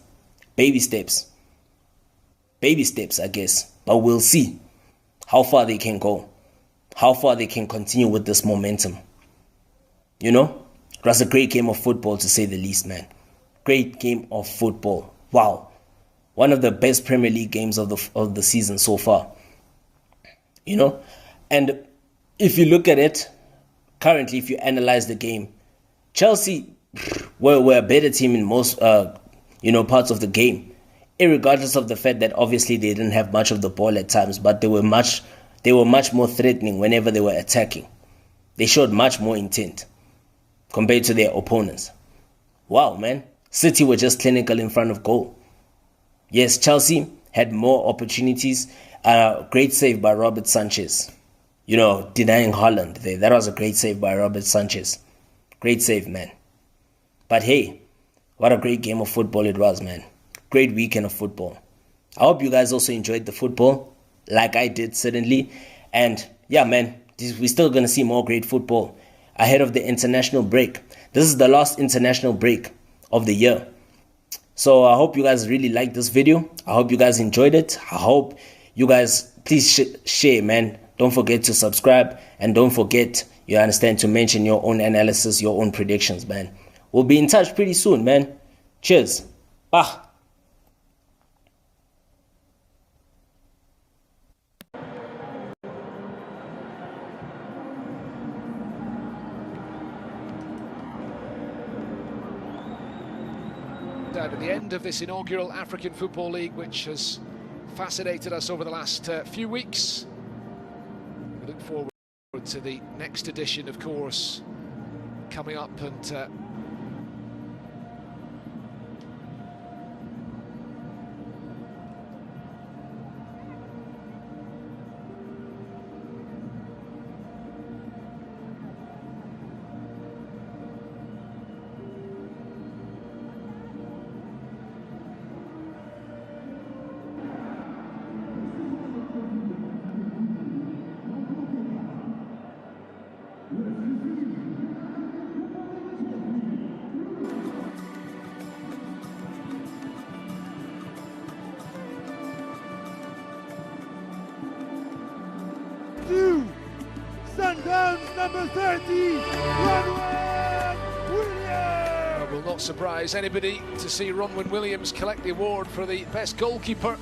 Baby steps. Baby steps, I guess. But we'll see how far they can go. How far they can continue with this momentum. You know? It was a great game of football, to say the least, man. Great game of football. Wow. One of the best Premier League games of the season so far. You know? And if you look at it, currently, if you analyze the game, Chelsea were a better team in most parts of the game. Irregardless of the fact that obviously they didn't have much of the ball at times, but they were much more threatening whenever they were attacking. They showed much more intent compared to their opponents. Wow, man. City were just clinical in front of goal. Yes, Chelsea had more opportunities. Great save by Robert Sanchez. You know, denying Haaland there. That was a great save by Robert Sanchez. Great save, man. But hey, what a great game of football it was, man. Great weekend of football. I hope you guys also enjoyed the football, like I did, certainly. And yeah, man, we're still going to see more great football ahead of the international break. This is the last international break of the year. So I hope you guys really liked this video. I hope you guys enjoyed it. I hope you guys please share, man. Don't forget to subscribe. And don't forget, you understand, to mention your own analysis, your own predictions, man. We'll be in touch pretty soon, man. Cheers. Bye. At the end of this inaugural African Football League, which has fascinated us over the last few weeks. We look forward to the next edition, of course, coming up, and Sundowns number 30, Williams! will not surprise anybody to see Ronwen Williams collect the award for the best goalkeeper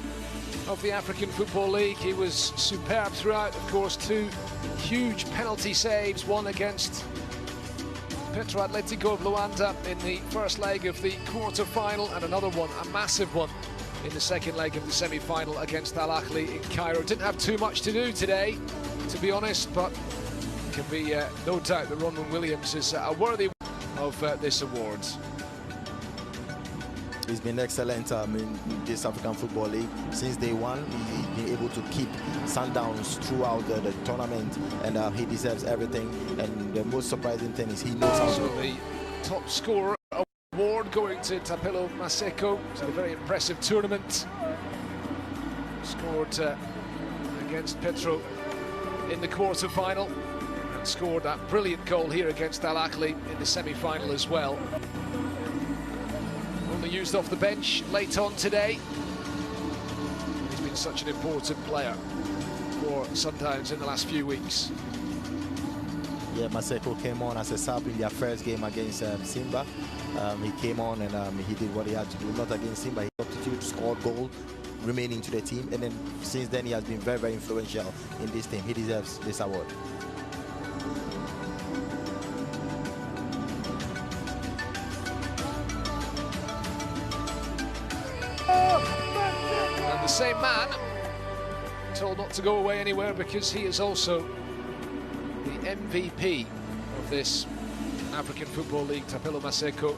of the African Football League. He was superb throughout, of course, 2 huge penalty saves, one against Petro Atletico of Luanda in the first leg of the quarter-final, and another one, a massive one, in the second leg of the semi-final against Al Ahly in Cairo. Didn't have too much to do today, to be honest, but can be no doubt that Ronwen Williams is worthy of this award. He's been excellent in this African Football League since day one. He's been able to keep Sundowns throughout the tournament, and he deserves everything. And the most surprising thing is he knows how to. So the top scorer award going to Tapelo Maseko. It's a very impressive tournament. Scored against Petro in the quarter-final, and scored that brilliant goal here against Al Ahly in the semi-final as well. Only used off the bench late on today. He's been such an important player for Sundowns in the last few weeks. Yeah, Maseko came on as a sub in their first game against Simba. He came on and he did what he had to do, not against Simba. He substituted, scored goal, remaining to the team, and then since then he has been very, very influential in this team. He deserves this award. And the same man told not to go away anywhere, because he is also the MVP of this African Football League, Tapelo Maseko.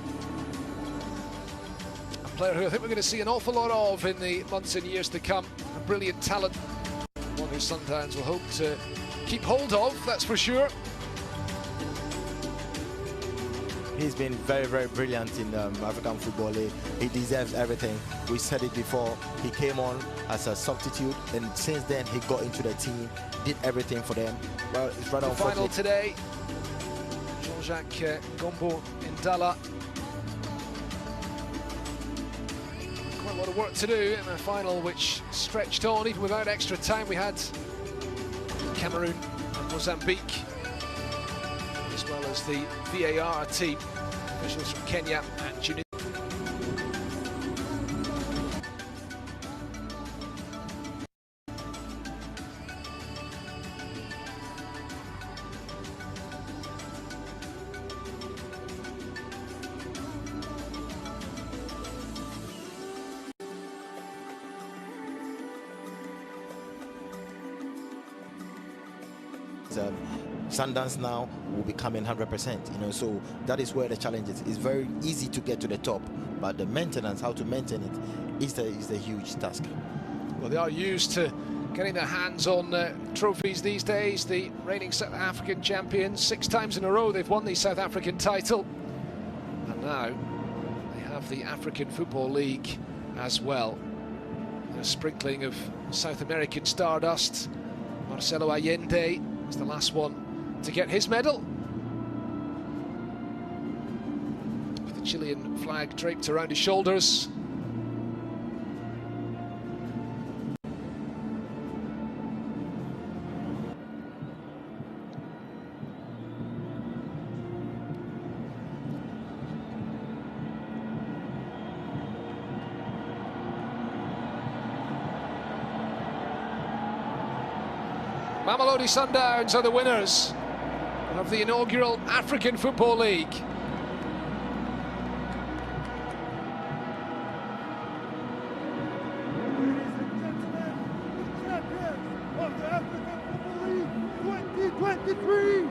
A player who I think we're going to see an awful lot of in the months and years to come. A brilliant talent, one who Sundowns will hope to keep hold of, that's for sure. He's been very, very brilliant in African Football League. He deserves everything. We said it before. He came on as a substitute, and since then he got into the team, did everything for them. Well, it's rather the final today. Jean-Jacques Gombo Indala. Quite a lot of work to do in the final, which stretched on even without extra time. We had Cameroon and Mozambique, as well as the VAR team, officials from Kenya and Tunisia. Sundowns now will be coming 100%, you know, so that is where the challenge is. It's very easy to get to the top, but the maintenance, how to maintain it, is the huge task. Well, they are used to getting their hands on trophies these days. The reigning South African champions, 6 times in a row they've won the South African title, and now they have the African Football League as well. A sprinkling of South American stardust. Marcelo Allende was the last one to get his medal, with the Chilean flag draped around his shoulders. Mamelodi Sundowns are the winners of the inaugural African Football League. Of the African Football League 2023,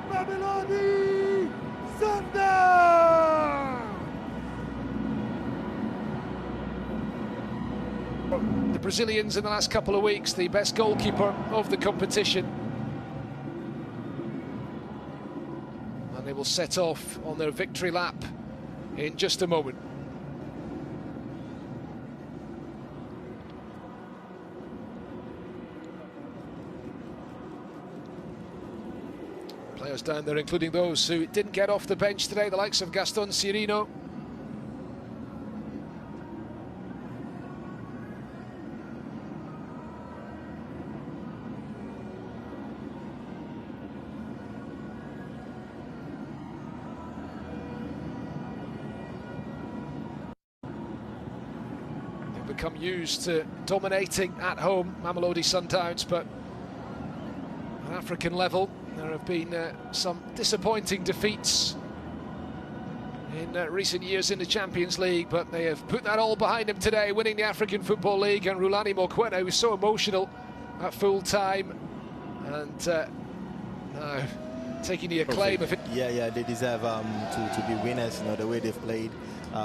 Mamelodi Sundowns! The Brazilians in the last couple of weeks, the best goalkeeper of the competition. And they will set off on their victory lap in just a moment. Players down there, including those who didn't get off the bench today, the likes of Gaston Cirino. Become used to dominating at home, Mamelodi Sundowns, but at African level there have been some disappointing defeats in recent years in the Champions League, but they have put that all behind them today, winning the African Football League. And Rulani Mokwena was so emotional at full time, and now taking the acclaim of it. Yeah, they deserve to be winners, you know, the way they've played.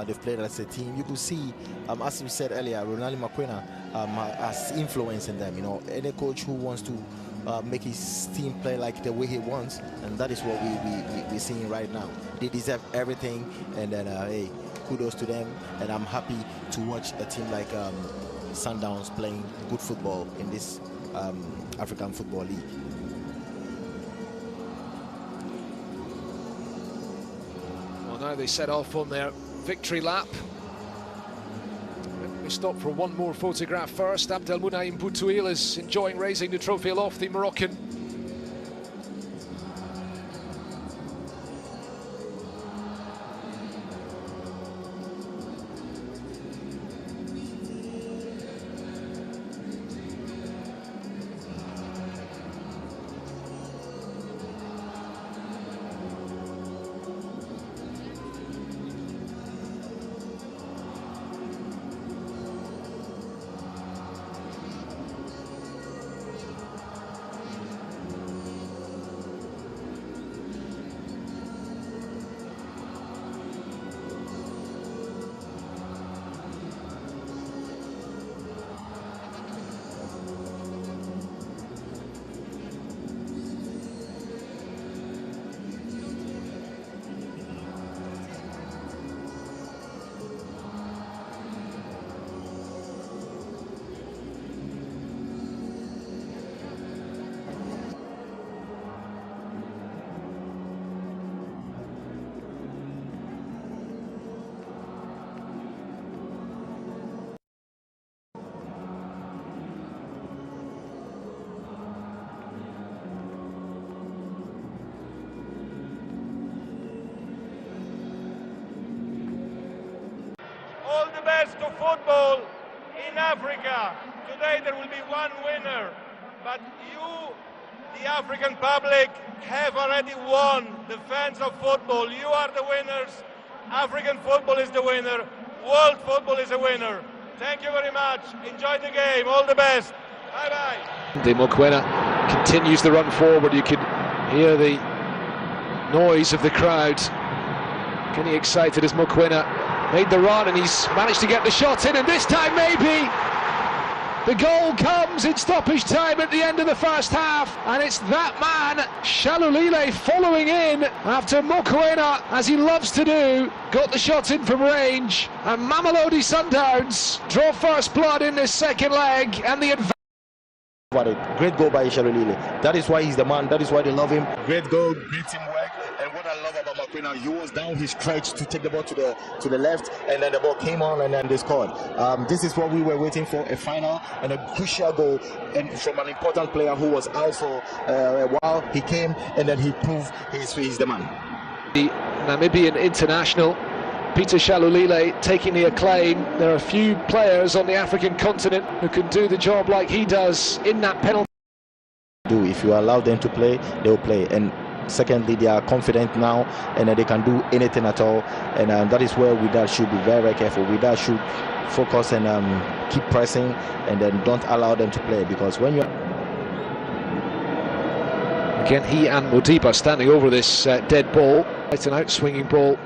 They've played as a team. You could see, as we said earlier, Rulani Mokwena has influence in them. You know, any coach who wants to make his team play like the way he wants, and that is what we're seeing right now. They deserve everything, and then hey, kudos to them. And I'm happy to watch a team like Sundowns playing good football in this African Football League. Well, now they set off on their victory lap. We stop for one more photograph first. Abdelmounaim Boutouil is enjoying raising the trophy aloft, the Moroccan. best of football in Africa. Today there will be one winner, but you, the African public, have already won. The fans of football, you are the winners. African football is the winner. World football is a winner. Thank you very much. Enjoy the game. All the best. Bye-bye. De Mokoena continues the run forward. You can hear the noise of the crowd getting excited as Mokoena made the run, and he's managed to get the shot in, and this time maybe the goal comes in stoppage time at the end of the first half, and it's that man Shalulile following in after Mokoena, as he loves to do, got the shot in from range, and Mamelodi Sundowns draw first blood in this second leg, and the advantage. What a great goal by Shalulile. That is why he's the man. That is why they love him. Great goal, great teamwork. And what I love about Mokoena, he was down his stretch to take the ball to the left, and then the ball came on, and then they scored. This is what we were waiting for: a final and a crucial goal, and from an important player who was out for a while. He came, and then he proved he's the man. The Namibian international Peter Shalulile taking the acclaim. There are a few players on the African continent who can do the job like he does in that penalty. If you allow them to play, they'll play. And secondly, they are confident now, and they can do anything at all. And that is where Wydad should be very, very careful. Wydad should focus and keep pressing, and then don't allow them to play, because when you're... Again, he and Modiba standing over this dead ball. It's an out-swinging ball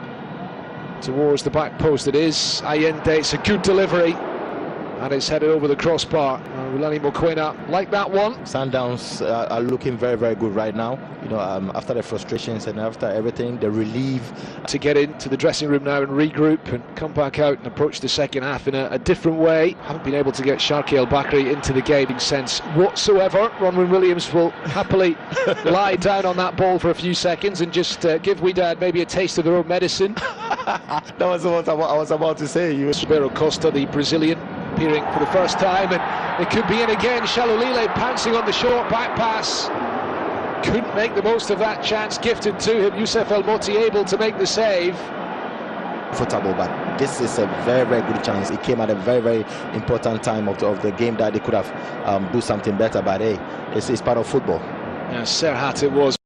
towards the back post. It is Allende. It's a good delivery, and it's headed over the crossbar. Rulani Mokoena like that one. Sundowns are looking very, very good right now. You know, after the frustrations and after everything, the relief. To get into the dressing room now and regroup and come back out and approach the second half in a different way. Haven't been able to get Sharky El Bakri into the game in sense whatsoever. Ronwin Williams will happily lie down on that ball for a few seconds and just give Wydad maybe a taste of their own medicine. That was what I was about to say. Ribeiro Costa, the Brazilian, appearing for the first time, and it could be in again. Shalulile pouncing on the short back pass. Couldn't make the most of that chance gifted to him. Youssef El Moti able to make the save. Comfortable, but this is a very, very good chance. It came at a very, very important time of the game that they could have do something better, but hey, it's part of football. Yeah, Serhat it was.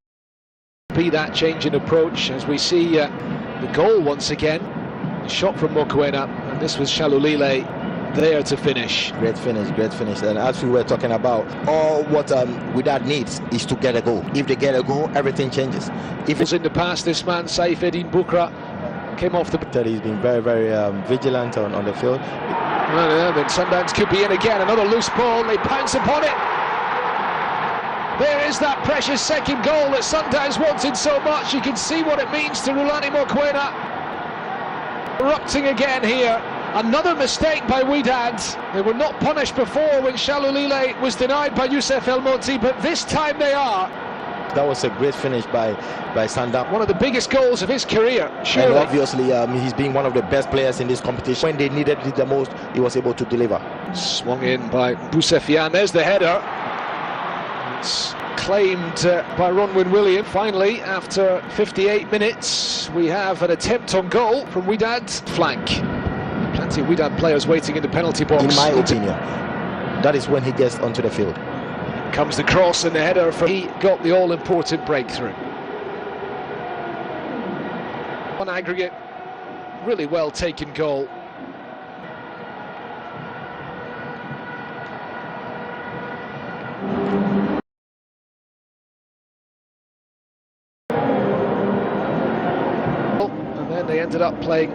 Be that change in approach as we see the goal once again. The shot from Mokoena, and this was Shalulile there to finish. Great finish, great finish. And as we were talking about, all what Wydad needs is to get a goal. If they get a goal, everything changes. If it's in the past, this man Saif Eddin Bukra came off the... He's been very, very vigilant on the field. Well, yeah, then Sundowns could be in again. Another loose ball, they pounce upon it. There is that precious second goal that Sundowns wanted so much. You can see what it means to Rulani Mokoena. Erupting again here. Another mistake by Wydad. They were not punished before when Shalulile was denied by Youssef El Moti, but this time they are. That was a great finish by Sundowns. One of the biggest goals of his career, surely. And obviously, he's been one of the best players in this competition. When they needed it the most, he was able to deliver. Swung in by Boussefian. There's the header. It's claimed by Ronwin Williams. Finally, after 58 minutes, we have an attempt on goal from Wydad flank. Plenty of Wydad players waiting in the penalty box. In my opinion, that is when he gets onto the field. Comes the cross and the header. He got the all-important breakthrough. On aggregate, really well taken goal. And then they ended up playing